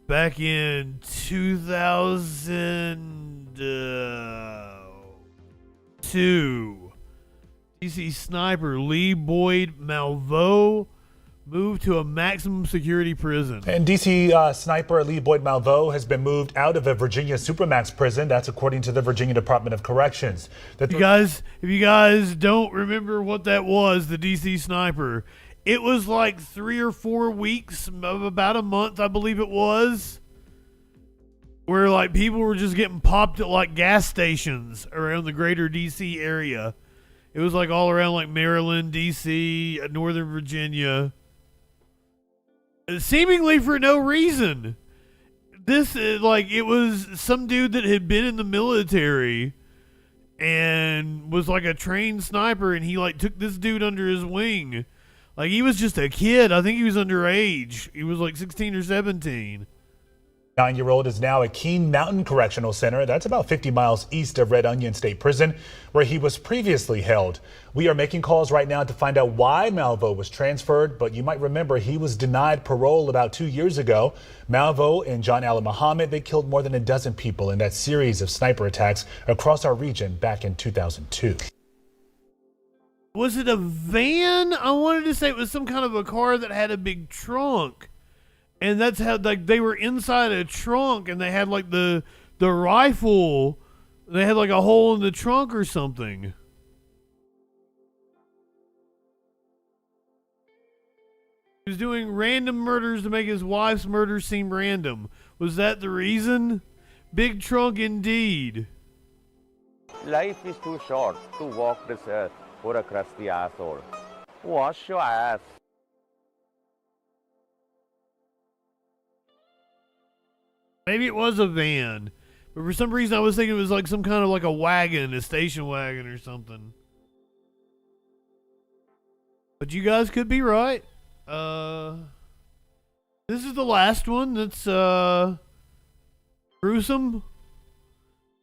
Back in 2002, DC sniper Lee Boyd Malveaux moved to a maximum security prison. And DC sniper Lee Boyd Malveaux has been moved out of a Virginia Supermax prison. That's according to the Virginia Department of Corrections. If you guys don't remember what that was, the DC sniper, it was like 3 or 4 weeks, about a month, I believe it was, where like people were just getting popped at like gas stations around the greater DC area. It was like all around like Maryland, DC, Northern Virginia. Seemingly for no reason. This is like, it was some dude that had been in the military and was like a trained sniper, and he like took this dude under his wing. Like he was just a kid. I think he was underage. He was like 16 or 17. 9-year-old is now at Keene Mountain Correctional Center. That's about 50 miles east of Red Onion State Prison, where he was previously held. We are making calls right now to find out why Malveaux was transferred, but you might remember he was denied parole about 2 years ago. Malveaux and John Allen Muhammad, they killed more than a dozen people in that series of sniper attacks across our region back in 2002. Was it a van? I wanted to say it was some kind of a car that had a big trunk. And that's how, like, they were inside a trunk, and they had like the rifle. They had like a hole in the trunk or something. He was doing random murders to make his wife's murder seem random. Was that the reason? Big trunk indeed. Life is too short to walk this earth for a crusty asshole. Wash your ass. Maybe it was a van, but for some reason I was thinking it was like some kind of like a wagon, a station wagon or something. But you guys could be right. This is the last one that's gruesome,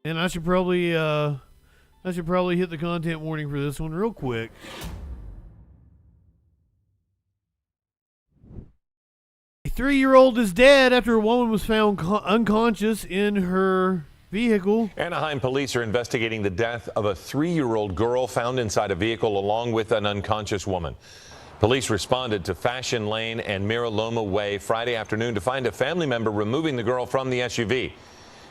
and I should probably hit the content warning for this one real quick. A 3-year-old is dead after a woman was found unconscious in her vehicle. Anaheim police are investigating the death of a 3-year-old girl found inside a vehicle along with an unconscious woman. Police responded to Fashion Lane and Mira Loma Way Friday afternoon to find a family member removing the girl from the SUV.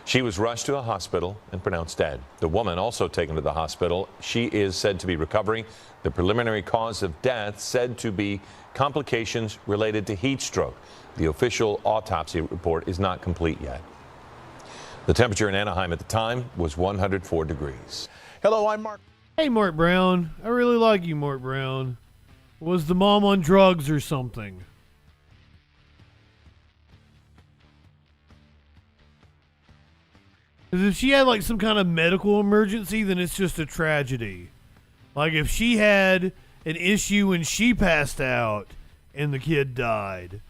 She was rushed to a hospital and pronounced dead. The woman also taken to the hospital. She is said to be recovering. The preliminary cause of death said to be complications related to heat stroke. The official autopsy report is not complete yet. The temperature in Anaheim at the time was 104 degrees. Hello, I'm Mark. Hey, Mark Brown. I really like you, Mark Brown. Was the mom on drugs or something? Because if she had like some kind of medical emergency, then it's just a tragedy. Like if she had an issue and she passed out and the kid died,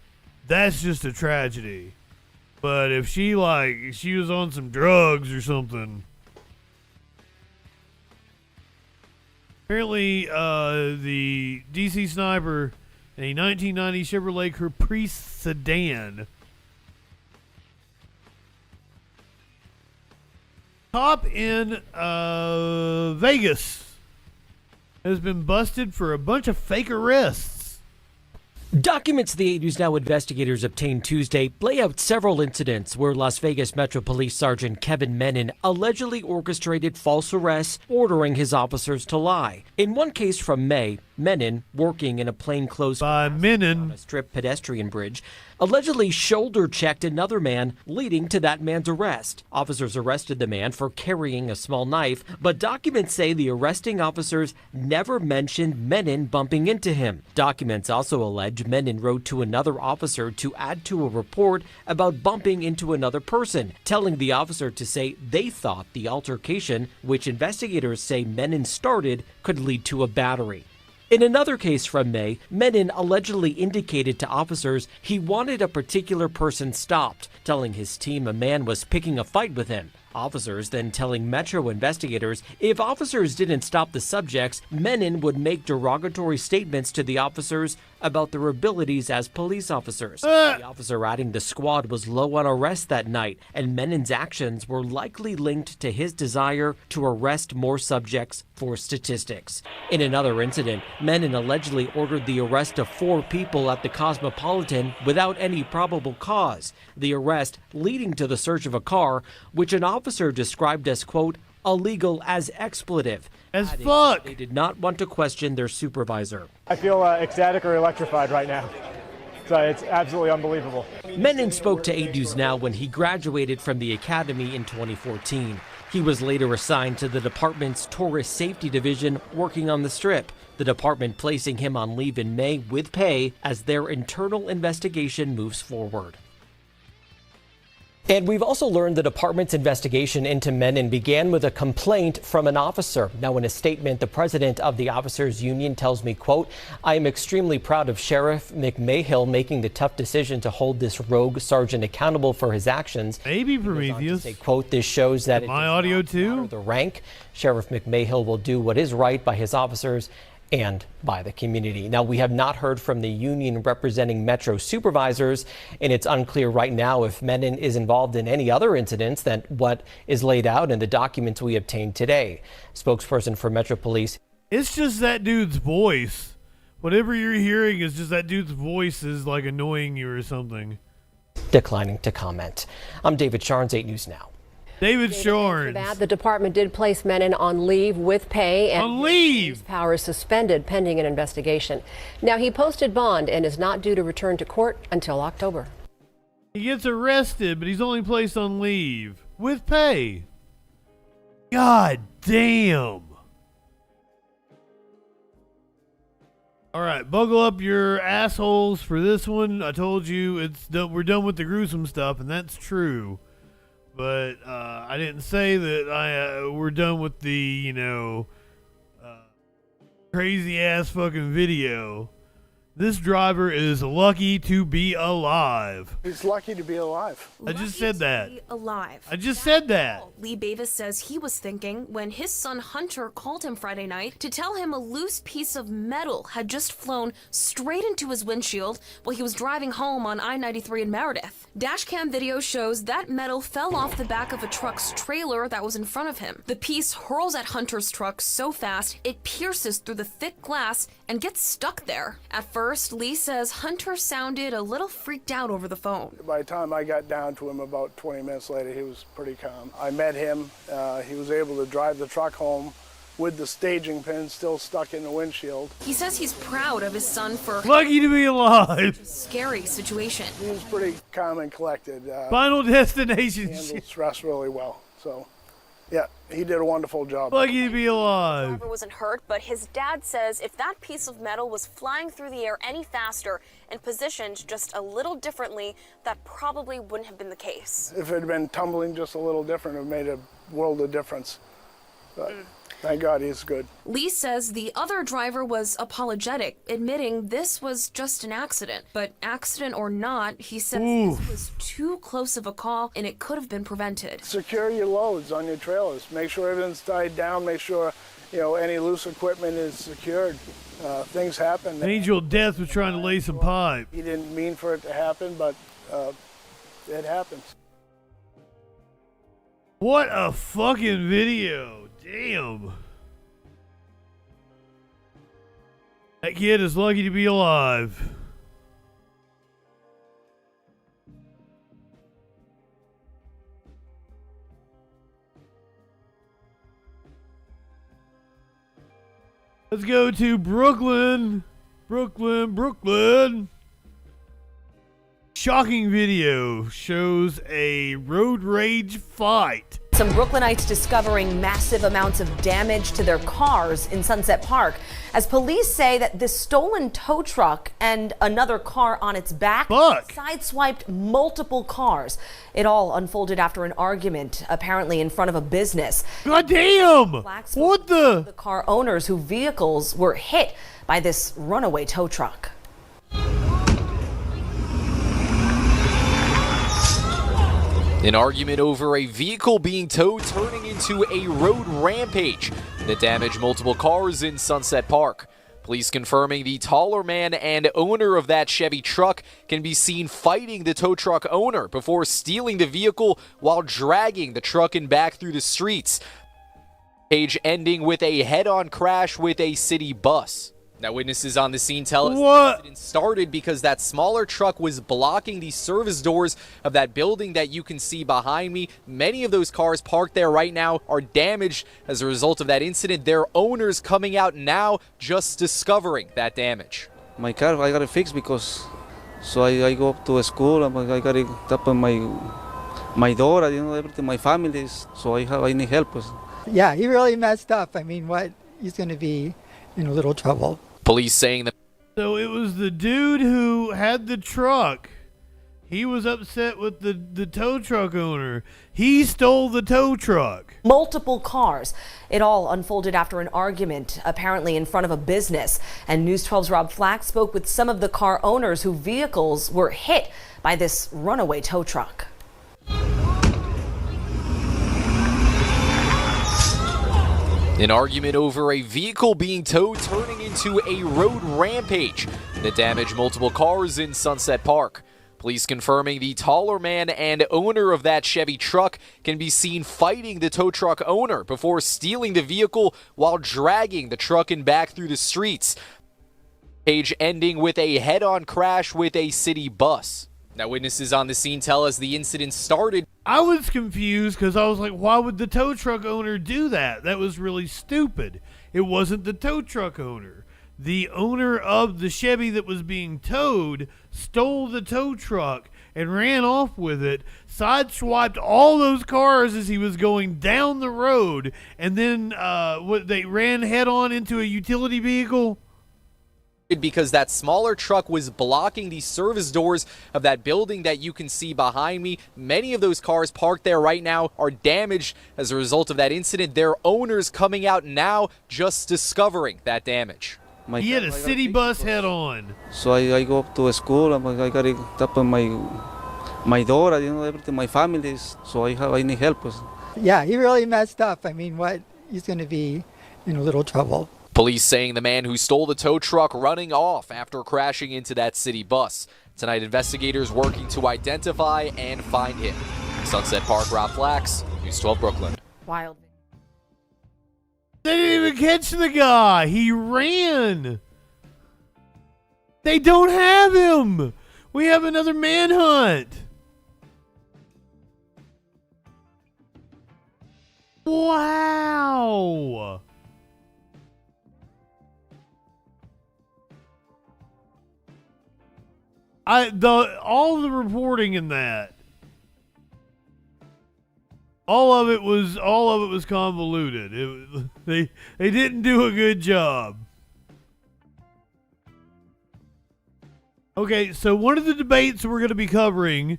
that's just a tragedy. But if she was on some drugs or something. Apparently, the DC sniper, a 1990 Chevrolet Caprice sedan, cop in Vegas, has been busted for a bunch of fake arrests. Documents the 8 News Now investigators obtained Tuesday lay out several incidents where Las Vegas Metro Police Sergeant Kevin Menon allegedly orchestrated false arrests, ordering his officers to lie. In one case from May, Menon, working in a plainclothes on a strip pedestrian bridge, allegedly shoulder-checked another man, leading to that man's arrest. Officers arrested the man for carrying a small knife, but documents say the arresting officers never mentioned Menon bumping into him. Documents also allege Menon wrote to another officer to add to a report about bumping into another person, telling the officer to say they thought the altercation, which investigators say Menon started, could lead to a battery. In another case from May, Menon allegedly indicated to officers he wanted a particular person stopped, telling his team a man was picking a fight with him. Officers then telling Metro investigators if officers didn't stop the subjects, Menon would make derogatory statements to the officers about their abilities as police officers. The officer adding the squad was low on arrests that night, and Menon's actions were likely linked to his desire to arrest more subjects for statistics. In another incident, Menon allegedly ordered the arrest of 4 people at the Cosmopolitan without any probable cause. The arrest leading to the search of a car, which an officer described as, quote, illegal as expletive. As fuck! They did not want to question their supervisor. I feel ecstatic or electrified right now. So it's absolutely unbelievable. Menon spoke to 8 News Now when he graduated from the academy in 2014. He was later assigned to the department's tourist safety division working on the Strip, the department placing him on leave in May with pay as their internal investigation moves forward. And we've also learned the department's investigation into Menon began with a complaint from an officer. Now, in a statement, the president of the officers union tells me, quote, I am extremely proud of Sheriff McMahill making the tough decision to hold this rogue sergeant accountable for his actions. Maybe Prometheus. Say, quote, this shows that my audio too. The rank. Sheriff McMahill will do what is right by his officers and by the community. Now, we have not heard from the union representing Metro supervisors, and it's unclear right now if Menon is involved in any other incidents than what is laid out in the documents we obtained today. Spokesperson for Metro Police. It's just that dude's voice. Whatever you're hearing is just that dude's voice is like annoying you or something. Declining to comment. I'm David Sharns, 8 News Now. David Sharns. That the department did place Menon on leave with pay, and on leave. His power is suspended pending an investigation. Now, he posted bond and is not due to return to court until October. He gets arrested, but he's only placed on leave with pay. God damn. All right, buckle up your assholes for this one. I told you it's done, we're done with the gruesome stuff, and that's true. But I didn't say that we're done with the, crazy ass fucking video. This driver is lucky to be alive. He's lucky to be alive. I just said that. Alive. I just said that. Lee Bavis says he was thinking when his son Hunter called him Friday night to tell him a loose piece of metal had just flown straight into his windshield while he was driving home on I-93 in Meredith. Dashcam video shows that metal fell off the back of a truck's trailer that was in front of him. The piece hurls at Hunter's truck so fast it pierces through the thick glass and gets stuck there. At first, Lee says Hunter sounded a little freaked out over the phone. By the time I got down to him about 20 minutes later, he was pretty calm. I met him. He was able to drive the truck home with the staging pin still stuck in the windshield. He says he's proud of his son for lucky to be alive. Scary situation. He was pretty calm and collected. Final Destination. He handled stress really well. So, yeah, he did a wonderful job. Lucky to be alive. The driver wasn't hurt, but his dad says if that piece of metal was flying through the air any faster and positioned just a little differently, that probably wouldn't have been the case. If it had been tumbling just a little different, it would have made a world of difference. But thank God he's good. Lee says the other driver was apologetic, admitting this was just an accident. But accident or not, he says this was too close of a call and it could have been prevented. Secure your loads on your trailers. Make sure everything's tied down. Make sure, any loose equipment is secured. Things happen. Angel Death was trying to lay some pipe. He didn't mean for it to happen, but it happens. What a fucking video. Damn. That kid is lucky to be alive. Let's go to Brooklyn. Brooklyn. Shocking video shows a road rage fight. Some Brooklynites discovering massive amounts of damage to their cars in Sunset Park as police say that this stolen tow truck and another car on its back sideswiped multiple cars. It all unfolded after an argument, apparently in front of a business. God damn! What the? The car owners whose vehicles were hit by this runaway tow truck. An argument over a vehicle being towed turning into a road rampage that damaged multiple cars in Sunset Park. Police confirming the taller man and owner of that Chevy truck can be seen fighting the tow truck owner before stealing the vehicle while dragging the truck and back through the streets. Page ending with a head-on crash with a city bus. Now, witnesses on the scene tell us the incident started because that smaller truck was blocking the service doors of that building that you can see behind me. Many of those cars parked there right now are damaged as a result of that incident. Their owners coming out now just discovering that damage. My car, I got it fixed because I go up to a school, I got it up on my door, everything, my family, so I need help. Yeah, he really messed up. I mean, he's going to be in a little trouble. Police saying that. So it was the dude who had the truck. He was upset with the tow truck owner. He stole the tow truck. Multiple cars. It all unfolded after an argument, apparently in front of a business. And News 12's Rob Flack spoke with some of the car owners whose vehicles were hit by this runaway tow truck. An argument over a vehicle being towed turning into a road rampage that damaged multiple cars in Sunset Park. Police confirming the taller man and owner of that Chevy truck can be seen fighting the tow truck owner before stealing the vehicle while dragging the truck and back through the streets. Page ending with a head-on crash with a city bus. Now, witnesses on the scene tell us the incident started. I was confused because I was like, why would the tow truck owner do that? That was really stupid. It wasn't the tow truck owner. The owner of the Chevy that was being towed stole the tow truck and ran off with it, sideswiped all those cars as he was going down the road, and then they ran head-on into a utility vehicle. Because that smaller truck was blocking the service doors of that building that you can see behind me. Many of those cars parked there right now are damaged as a result of that incident. Their owners coming out now just discovering that damage. He had a city bus head on. So I go up to a school, I got it up on my door, everything, my family, so I need help. Yeah, he really messed up. I mean, he's going to be in a little trouble. Police saying the man who stole the tow truck running off after crashing into that city bus. Tonight, investigators working to identify and find him. Sunset Park, Rob Flax, News 12 Brooklyn. Wild. They didn't even catch the guy. He ran. They don't have him. We have another manhunt. Wow. All the reporting in that, all of it was convoluted. They didn't do a good job. Okay, so one of the debates we're going to be covering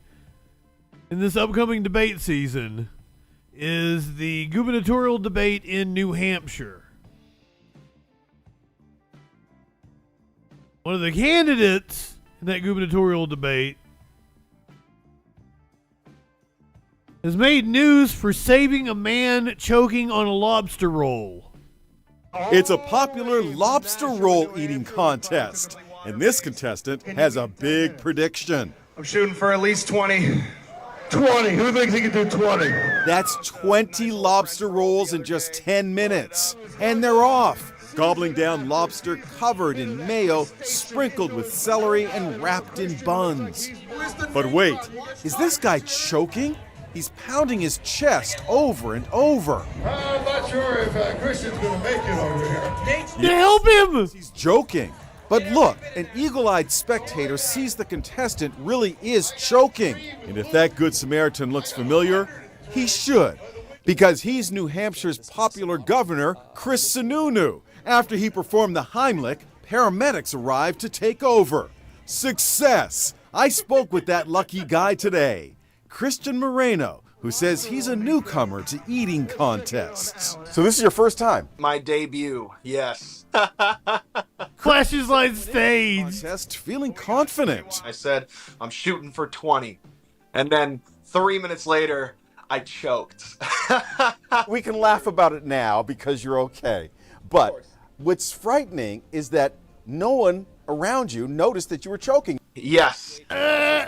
in this upcoming debate season is the gubernatorial debate in New Hampshire. One of the candidates in that gubernatorial debate has made news for saving a man choking on a lobster roll. It's a popular lobster roll eating contest, and this contestant has a big prediction. I'm shooting for at least 20. 20. Who thinks he can do 20? That's 20 lobster rolls in just 10 minutes, and they're off. Gobbling down lobster covered in mayo, sprinkled with celery, and wrapped in buns. But wait, is this guy choking? He's pounding his chest over and over. I'm not sure if Christian's going to make it over here. Help him! He's joking. But look, an eagle-eyed spectator sees the contestant really is choking. And if that Good Samaritan looks familiar, he should. Because he's New Hampshire's popular governor, Chris Sununu. After he performed the Heimlich, paramedics arrived to take over. Success! I spoke with that lucky guy today, Christian Moreno, who says he's a newcomer to eating contests. So this is your first time? My debut, yes. Flashes on stage. Contest, feeling confident. I said, I'm shooting for 20. And then 3 minutes later, I choked. We can laugh about it now because you're okay. But what's frightening is that no one around you noticed that you were choking. Yes.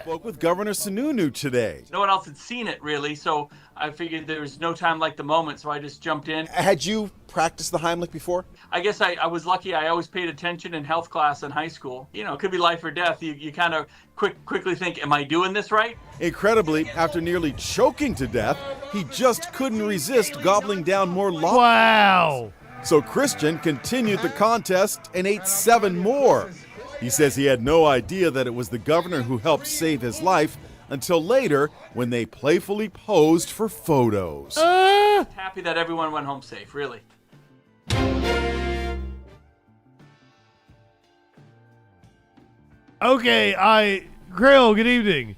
Spoke with Governor Sununu today. No one else had seen it, really, so I figured there was no time like the moment, so I just jumped in. Had you practiced the Heimlich before? I guess I was lucky. I always paid attention in health class in high school. You know, it could be life or death. You kind of quickly think, am I doing this right? Incredibly, after nearly choking to death, he just couldn't resist gobbling down more lobster. Wow! So Christian continued the contest and ate 7 more. He says he had no idea that it was the governor who helped save his life until later when they playfully posed for photos. Happy that everyone went home safe, really. Okay, Grail, good evening.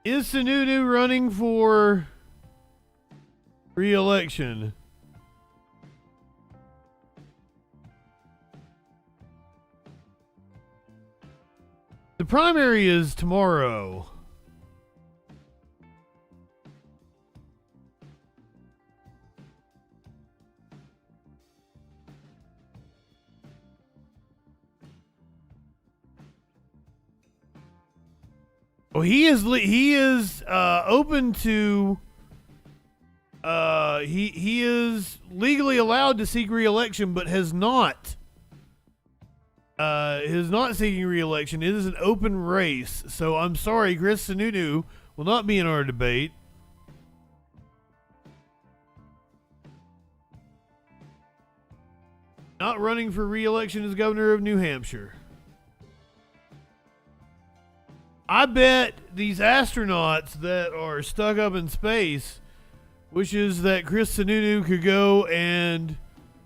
Is Sununu running for re-election? The primary is tomorrow. Oh, he is open to. He is legally allowed to seek re-election, but has not. Is not seeking re-election. It is an open race, so I'm sorry, Chris Sununu will not be in our debate. Not running for re-election as governor of New Hampshire. I bet these astronauts that are stuck up in space wishes that Chris Sununu could go and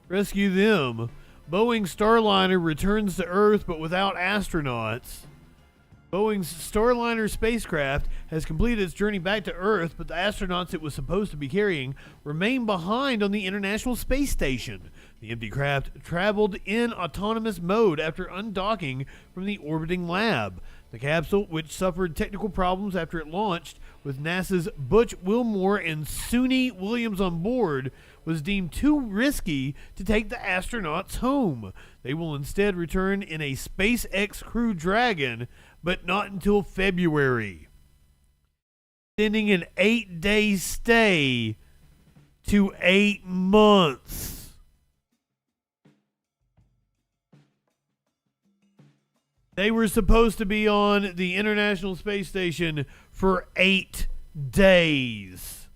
rescue them. Boeing Starliner returns to Earth but without astronauts. Boeing's Starliner spacecraft has completed its journey back to Earth, but the astronauts it was supposed to be carrying remain behind on the International Space Station. The empty craft traveled in autonomous mode after undocking from the orbiting lab. The capsule, which suffered technical problems after it launched with NASA's Butch Wilmore and Suni Williams on board, was deemed too risky to take the astronauts home. They will instead return in a SpaceX Crew Dragon, but not until February. Extending an 8-day stay to 8 months. They were supposed to be on the International Space Station for 8 days.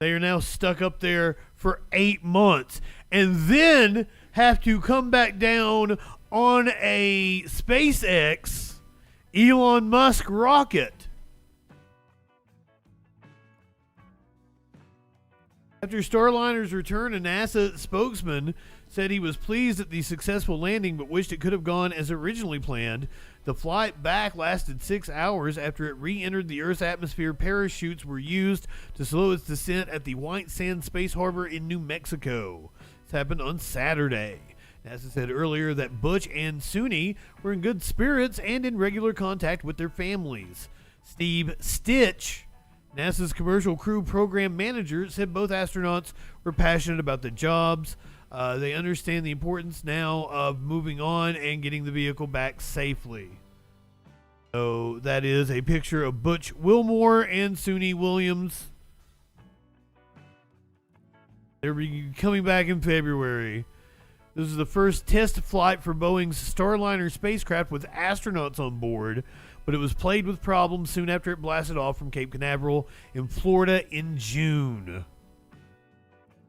They are now stuck up there for 8 months and then have to come back down on a SpaceX Elon Musk rocket. After Starliner's return, a NASA spokesman said he was pleased at the successful landing but wished it could have gone as originally planned. The flight back lasted 6 hours. After it re-entered the Earth's atmosphere, parachutes were used to slow its descent at the White Sands Space Harbor in New Mexico. This happened on Saturday. NASA said earlier that Butch and Suni were in good spirits and in regular contact with their families. Steve Stitch, NASA's commercial crew program manager, said both astronauts were passionate about the jobs. They understand the importance now of moving on and getting the vehicle back safely. So that is a picture of Butch Wilmore and Suni Williams. They'll be coming back in February. This is the first test flight for Boeing's Starliner spacecraft with astronauts on board, but it was plagued with problems soon after it blasted off from Cape Canaveral in Florida in June.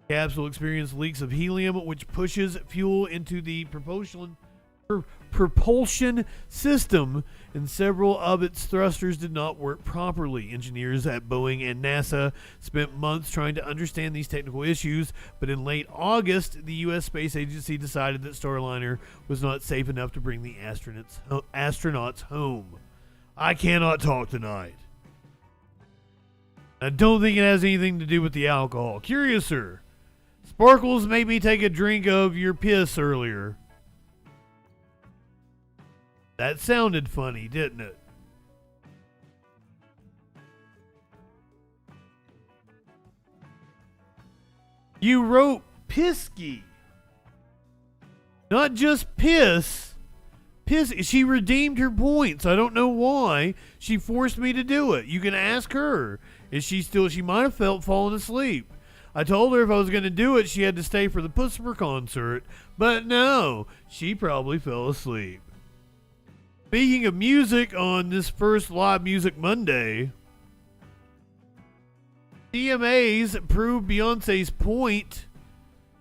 The capsule experienced leaks of helium, which pushes fuel into the propulsion system, and several of its thrusters did not work properly. Engineers at Boeing and NASA spent months trying to understand these technical issues, but in late August, the U.S. Space Agency decided that Starliner was not safe enough to bring the astronauts home. I cannot talk tonight. I don't think it has anything to do with the alcohol. Curiouser Sparkles made me take a drink of your piss earlier. That sounded funny, didn't it? You wrote Pisky. Not just piss. Piss. She redeemed her points. I don't know why. She forced me to do it. You can ask her. She might have fallen asleep. I told her if I was going to do it, she had to stay for the Pusper concert. But no, she probably fell asleep. Speaking of music, on this first Live Music Monday, CMAs proved Beyonce's point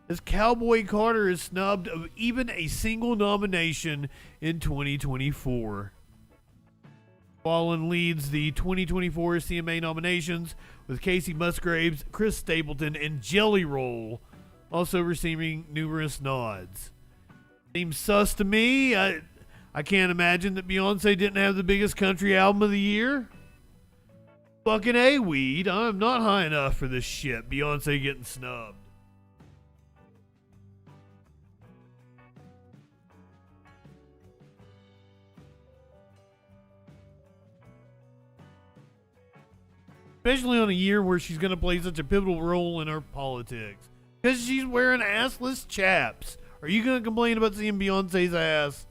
as Cowboy Carter is snubbed of even a single nomination in 2024. Wallen leads the 2024 CMA nominations with Casey Musgraves, Chris Stapleton, and Jelly Roll also receiving numerous nods. Seems sus to me. I can't imagine that Beyonce didn't have the biggest country album of the year. Fucking A-weed. I'm not high enough for this shit. Beyonce getting snubbed. Especially on a year where she's going to play such a pivotal role in our politics. Because she's wearing assless chaps. Are you going to complain about seeing Beyonce's ass?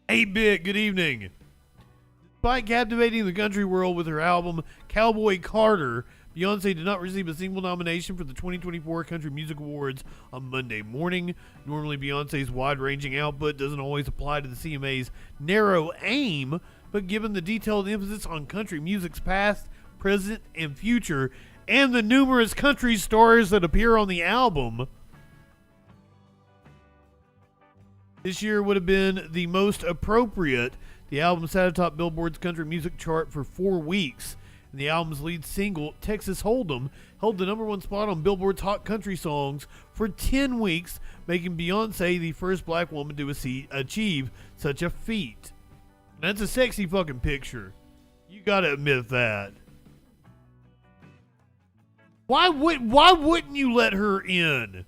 8-Bit, good evening. Despite captivating the country world with her album Cowboy Carter, Beyonce did not receive a single nomination for the 2024 Country Music Awards on Monday morning. Normally, Beyonce's wide-ranging output doesn't always apply to the CMA's narrow aim, but given the detailed emphasis on country music's past, present, and future, and the numerous country stars that appear on the album, this year would have been the most appropriate. The album sat atop Billboard's country music chart for 4 weeks, and the album's lead single, Texas Hold'em, held the #1 spot on Billboard's Hot Country Songs for 10 weeks, making Beyonce the first black woman to achieve such a feat. That's a sexy fucking picture. You gotta admit that. Why wouldn't you let her in?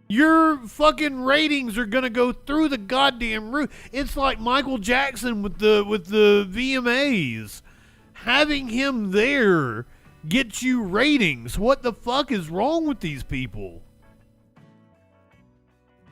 Your fucking ratings are gonna go through the goddamn roof. It's like Michael Jackson with the VMAs. Having him there gets you ratings. What the fuck is wrong with these people?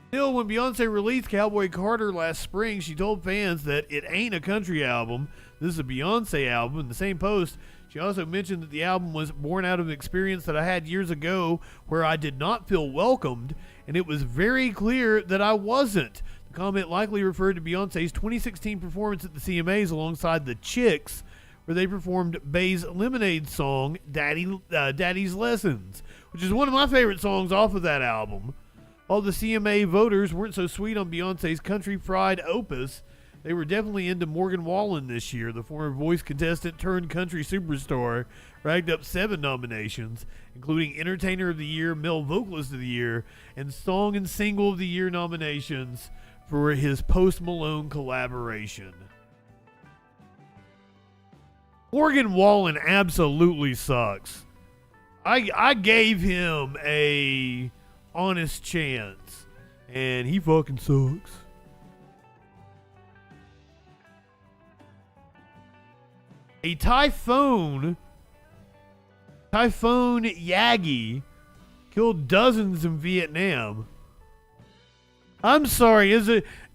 Still, when Beyonce released Cowboy Carter last spring, she told fans that it ain't a country album. This is a Beyonce album. In the same post, she also mentioned that the album was born out of an experience that I had years ago where I did not feel welcomed, and it was very clear that I wasn't. The comment likely referred to Beyonce's 2016 performance at the CMAs alongside the Chicks, where they performed Bay's Lemonade song, Daddy's Lessons, which is one of my favorite songs off of that album. While the CMA voters weren't so sweet on Beyonce's country fried opus, they were definitely into Morgan Wallen this year. The former voice contestant turned country superstar racked up 7 nominations, including Entertainer of the Year, Male Vocalist of the Year, and Song and Single of the Year nominations for his Post Malone collaboration. Morgan Wallen absolutely sucks. I gave him a honest chance, and he fucking sucks. A Typhoon Yagi killed dozens in Vietnam. I'm sorry,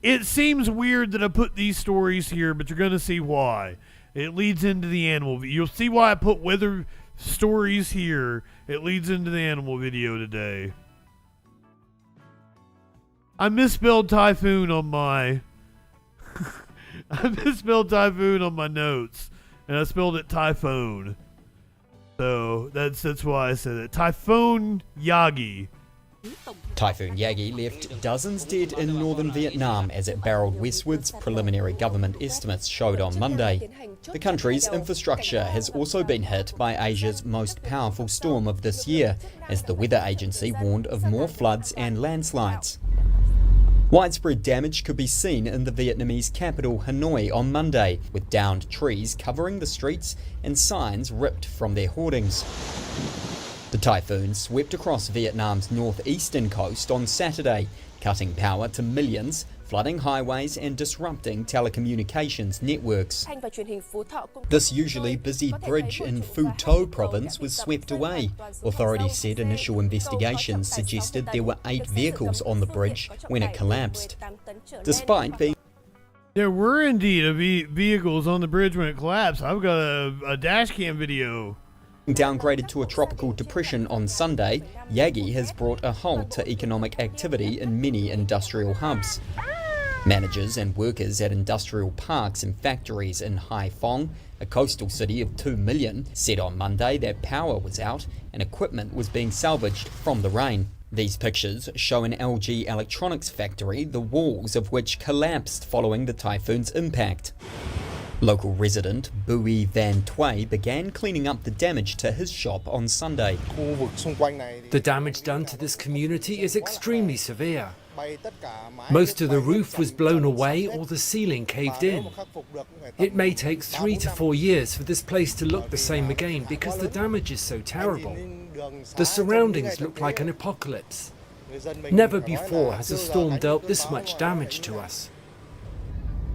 it seems weird that I put these stories here, but you're going to see why. It leads into the animal. You'll see why I put weather stories here. It leads into the animal video today. I misspelled typhoon on my notes, and I spelled it typhoon. So that's why I said it. Typhoon Yagi. Typhoon Yagi left dozens dead in northern Vietnam as it barreled westwards, preliminary government estimates showed on Monday. The country's infrastructure has also been hit by Asia's most powerful storm of this year, as the weather agency warned of more floods and landslides. Widespread damage could be seen in the Vietnamese capital Hanoi on Monday, with downed trees covering the streets and signs ripped from their hoardings. The typhoon swept across Vietnam's northeastern coast on Saturday, cutting power to millions, flooding highways and disrupting telecommunications networks. This usually busy bridge in Phu Tho province was swept away. Authorities said initial investigations suggested there were 8 vehicles on the bridge when it collapsed. Despite being There were indeed vehicles on the bridge when it collapsed. I've got a dash cam video. downgraded to a tropical depression on Sunday, Yagi has brought a halt to economic activity in many industrial hubs. Managers and workers at industrial parks and factories in Hai Phong, a coastal city of 2 million, said on Monday that power was out and equipment was being salvaged from the rain. These pictures show an LG electronics factory, the walls of which collapsed following the typhoon's impact. Local resident Bui Van Thuy began cleaning up the damage to his shop on Sunday. The damage done to this community is extremely severe. Most of the roof was blown away or the ceiling caved in. It may take 3 to 4 years for this place to look the same again because the damage is so terrible. The surroundings look like an apocalypse. Never before has a storm dealt this much damage to us.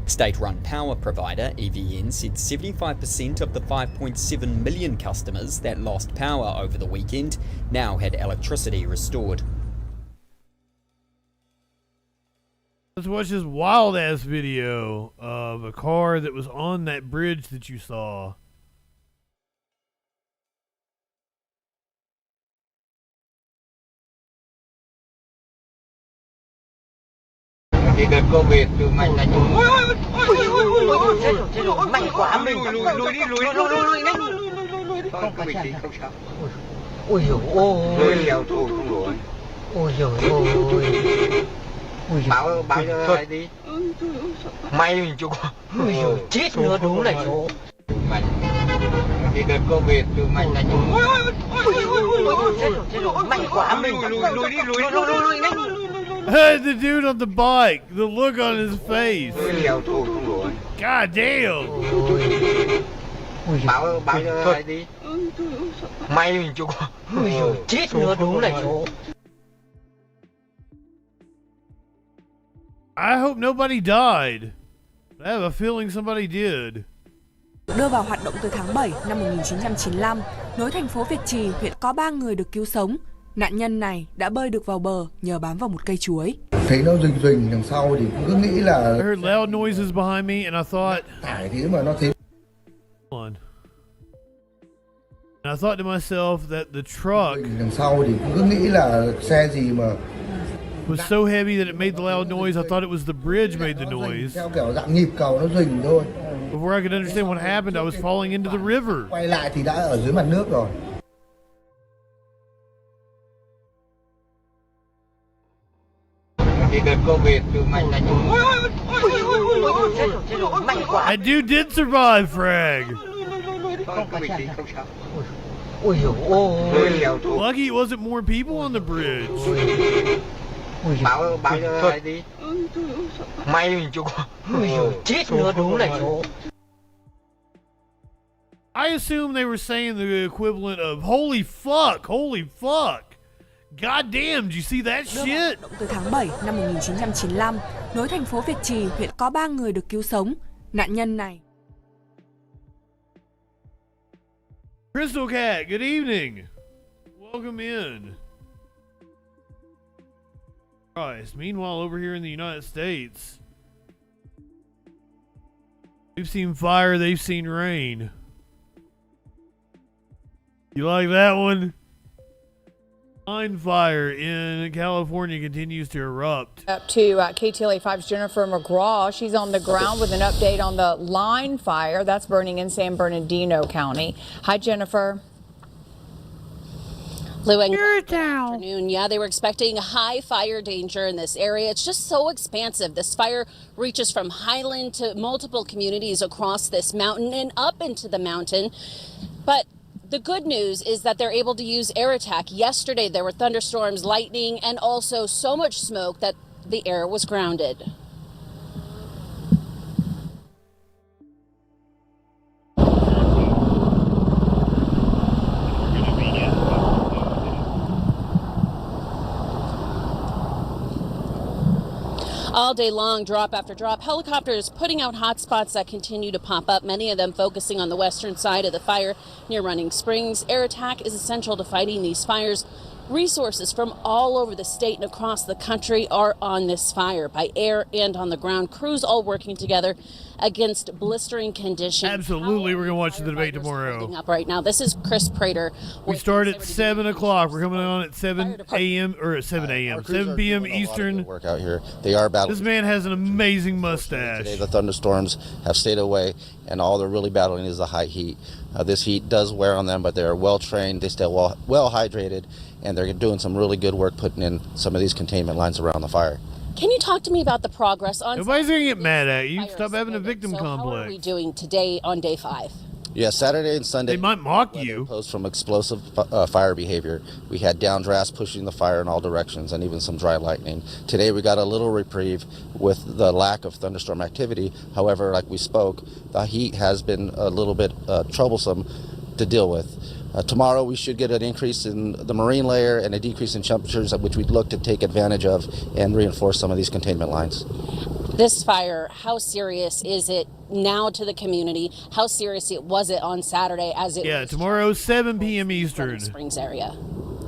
State-run power provider EVN said 75% of the 5.7 million customers that lost power over the weekend now had electricity restored. Let's watch this wild-ass video of a car that was on that bridge that you saw. Thì đợt Covid từ mạnh là chúng mạnh quá mình lùi đi không có bị gì không sao ôi dồi ôi leo thù không nổi ôi dồi ôi báo cho ai đi may mình chụp ôi dồi chết nữa đúng là chỗ mạnh thì đợt Covid từ mạnh là chúng mạnh quá mình lùi đi Hey, the dude on the bike, the look on his face. God damn. Báo cho ai đi may mình chụp ôi dồi chết nữa đúng là chỗ. I hope nobody died. I have a feeling somebody did. Đưa vào hoạt động từ tháng 7 năm 1995, nối thành phố Việt Trì, huyện có 3 người được cứu sống. Nạn nhân này đã bơi được vào bờ nhờ bám vào một cây chuối. Thấy nó rình đằng sau thì cứ nghĩ là I heard loud noises behind me and I thought tải thế mà nó thế. And I thought to myself that the truck đằng sau thì cứ nghĩ là xe gì mà was so heavy that it made the loud noise. I thought it was the bridge made the noise. Theo kiểu dạng nhịp cầu nó rình thôi. Before I could understand what happened, I was falling into the river. Quay lại thì đã ở dưới mặt nước rồi. That dude did survive, Frag. Lucky it wasn't more people on the bridge. Báo cho ai đi may mình chụp chết nữa đúng là chỗ. I assume they were saying the equivalent of holy fuck. God damn, did you see that shit? Từ tháng 7 năm 1995, nối thành phố Việt Trì, huyện có 3 người được cứu sống. Nạn nhân này. Crystal Cat, good evening. Welcome in. Christ. Meanwhile, over here in the United States, we've seen fire, they've seen rain. You like that one? Fire in California continues to erupt. Up to KTLA5's Jennifer McGraw. She's on the ground with an update on the line fire that's burning in San Bernardino County. Hi, Jennifer. Lou and afternoon. Yeah, they were expecting high fire danger in this area. It's just so expansive. This fire reaches from Highland to multiple communities across this mountain and up into the mountain. But the good news is that they're able to use air attack. Yesterday, there were thunderstorms, lightning, and also so much smoke that the air was grounded. All day long, drop after drop, helicopters putting out hot spots that continue to pop up, many of them focusing on the western side of the fire near Running Springs. Air attack is essential to fighting these fires. Resources from all over the state and across the country are on this fire, by air and on the ground. Crews all working together against blistering conditions. Absolutely, we're going to watch the debate tomorrow. Up right now, this is Chris Prater. We start at 7 o'clock. We're coming on at 7 a.m. or at 7 a.m. 7 p.m. Eastern. Work out here. They are battling. This man has an amazing mustache. Today, the thunderstorms have stayed away, and all they're really battling is the high heat. This heat does wear on them, but they're well trained. They stay well hydrated, and they're doing some really good work putting in some of these containment lines around the fire. Can you talk to me about the progress on? Nobody's gonna get mad at you. Stop having a victim complex. How are we doing today on day 5? Yeah, Saturday and Sunday. They might mock you. Opposed from explosive fire behavior. We had downdrafts pushing the fire in all directions, and even some dry lightning. Today we got a little reprieve with the lack of thunderstorm activity. However, like we spoke, the heat has been a little bit troublesome to deal with. Tomorrow we should get an increase in the marine layer and a decrease in temperatures, which we'd look to take advantage of and reinforce some of these containment lines. This fire, how serious is it now to the community? How serious was it on Saturday as it was tomorrow 7 p.m. Eastern. Springs area?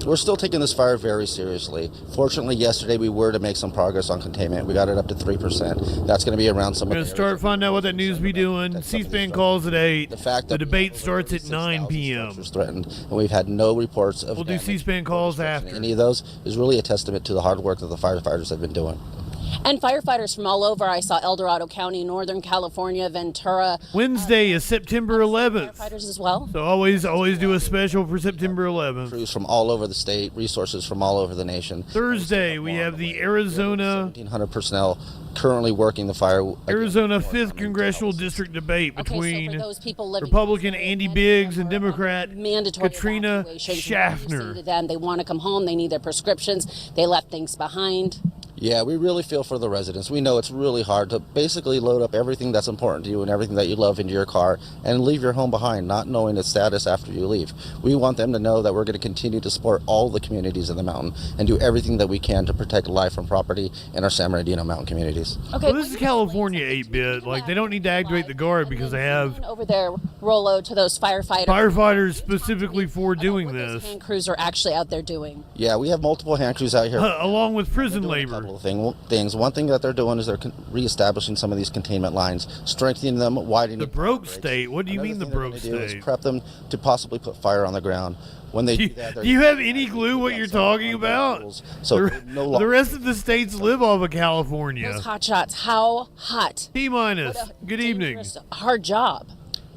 We're still taking this fire very seriously. Fortunately, yesterday we were to make some progress on containment. We got it up to 3%. That's going to be around some. We're going to start finding out what that news be doing. C-SPAN calls at 8. The debate starts at 9 p.m. Threatened, and we've had no reports of. We'll do C-SPAN calls after. Any of those is really a testament to the hard work that the firefighters have been doing. And firefighters from all over. I saw El Dorado County, Northern California, Ventura. Wednesday is September 11th. Firefighters as well. So always do a special for September 11th. Crews from all over the state, resources from all over the nation. Thursday we have the Arizona 1,700 personnel currently working the fire. Arizona 5th Congressional District debate between Republican Andy Biggs and Democrat Katrina Schaffner. They want to come home. They need their prescriptions. They left things behind. Yeah, we really feel for the residents. We know it's really hard to basically load up everything that's important to you and everything that you love into your car and leave your home behind, not knowing its status after you leave. We want them to know that we're going to continue to support all the communities in the mountain and do everything that we can to protect life and property in our San Bernardino mountain communities. Okay, well, this is California 8-bit. Like, they don't need to activate the guard because they have over there, Rolo, to those firefighters. Firefighters specifically for doing this. Hand crews are actually out there doing. Yeah, we have multiple hand crews out here. Along with prison labor. Things. One thing that they're doing is they're reestablishing some of these containment lines, strengthening them, widening. The broke state? What do you mean the broke state? Is prep them to possibly put fire on the ground. When they do that, do you have any clue what you're talking about? So the rest of the states live off of California. Those hot shots, how hot? T-minus. Good evening. Hard job.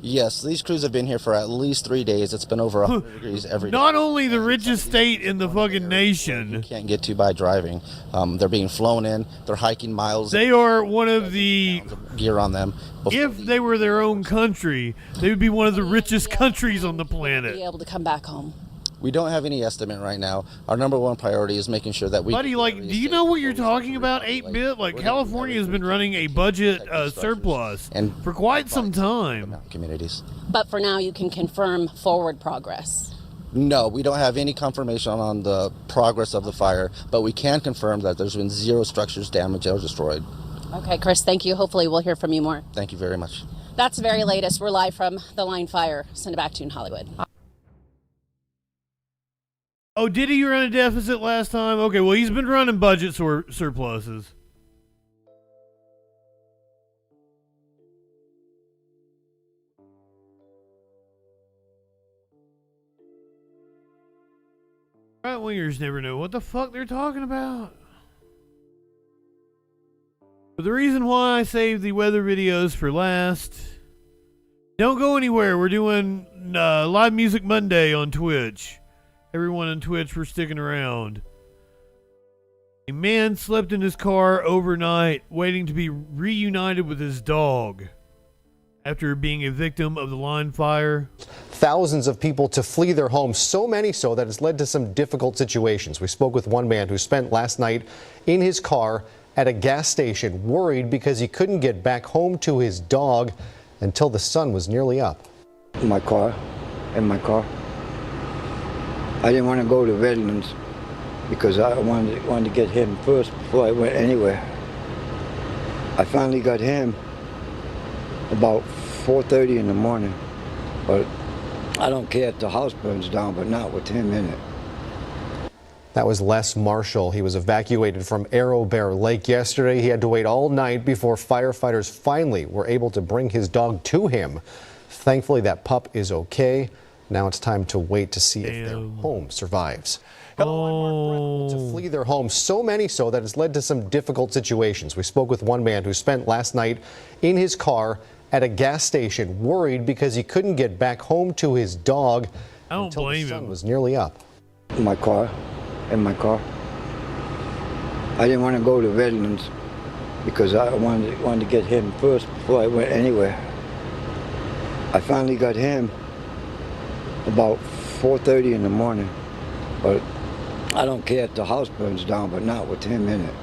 Yes, these crews have been here for at least 3 days. It's been over 100 degrees every day. Not only the richest state in the fucking nation. You can't get to by driving. They're being flown in. They're hiking miles. They are one of the gear on them. If they were their own country, they would be one of the richest countries on the planet. Be able to come back home. We don't have any estimate right now. Our number one priority is making sure that we... Buddy, like, do you know what you're talking about, 8-bit? Like, California has been running a budget surplus for quite some time. Communities. But for now, you can confirm forward progress. No, we don't have any confirmation on the progress of the fire, but we can confirm that there's been 0 structures damaged or destroyed. Okay, Chris, thank you. Hopefully we'll hear from you more. Thank you very much. That's the very latest. We're live from the line fire. Send it back to you in Hollywood. Oh, did he run a deficit last time? Okay, well, he's been running budget surpluses. Right-wingers never know what the fuck they're talking about. But the reason why I saved the weather videos for last... Don't go anywhere. We're doing Live Music Monday on Twitch. Everyone on Twitch for sticking around. A man slept in his car overnight, waiting to be reunited with his dog after being a victim of the line fire. Thousands of people to flee their homes, so many so that it's led to some difficult situations. We spoke with one man who spent last night in his car at a gas station, worried because he couldn't get back home to his dog until the sun was nearly up. In my car. I didn't want to go to Veterans because I wanted to get him first before I went anywhere. I finally got him about 4:30 in the morning, but I don't care if the house burns down, but not with him in it. That was Les Marshall. He was evacuated from Arrow Bear Lake yesterday. He had to wait all night before firefighters finally were able to bring his dog to him. Thankfully, that pup is okay. Now it's time to wait to see if their home survives. To flee their home, so many so that it's led to some difficult situations. We spoke with one man who spent last night in his car at a gas station, worried because he couldn't get back home to his dog until the sun was nearly up. In my car. I didn't want to go to Redlands because I wanted to get him first before I went anywhere. I finally got him about 4:30 in the morning, but I don't care if the house burns down, but not with him in it.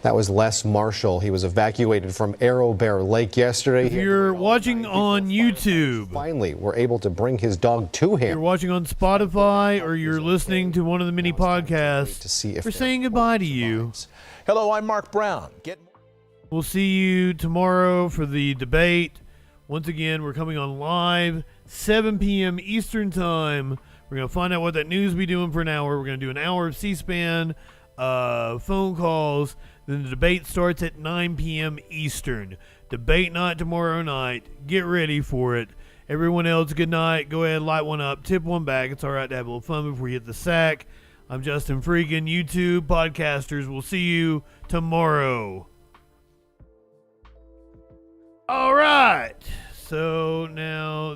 That was Les Marshall. He was evacuated from Arrow Bear Lake yesterday. If you're watching on YouTube, finally were able to bring his dog to him. You're watching on Spotify or you're listening to one of the mini podcasts, to see if we're saying goodbye to you. Hello, I'm Mark Brown. We'll see you tomorrow for the debate. Once again, we're coming on live, 7 p.m. Eastern Time. We're going to find out what that news will be doing for an hour. We're going to do an hour of C-SPAN, phone calls. Then the debate starts at 9 p.m. Eastern. Debate night tomorrow night. Get ready for it. Everyone else, good night. Go ahead, light one up, tip one back. It's all right to have a little fun before you hit the sack. I'm JustinFREAKIN, YouTube podcasters. We'll see you tomorrow. All right. So now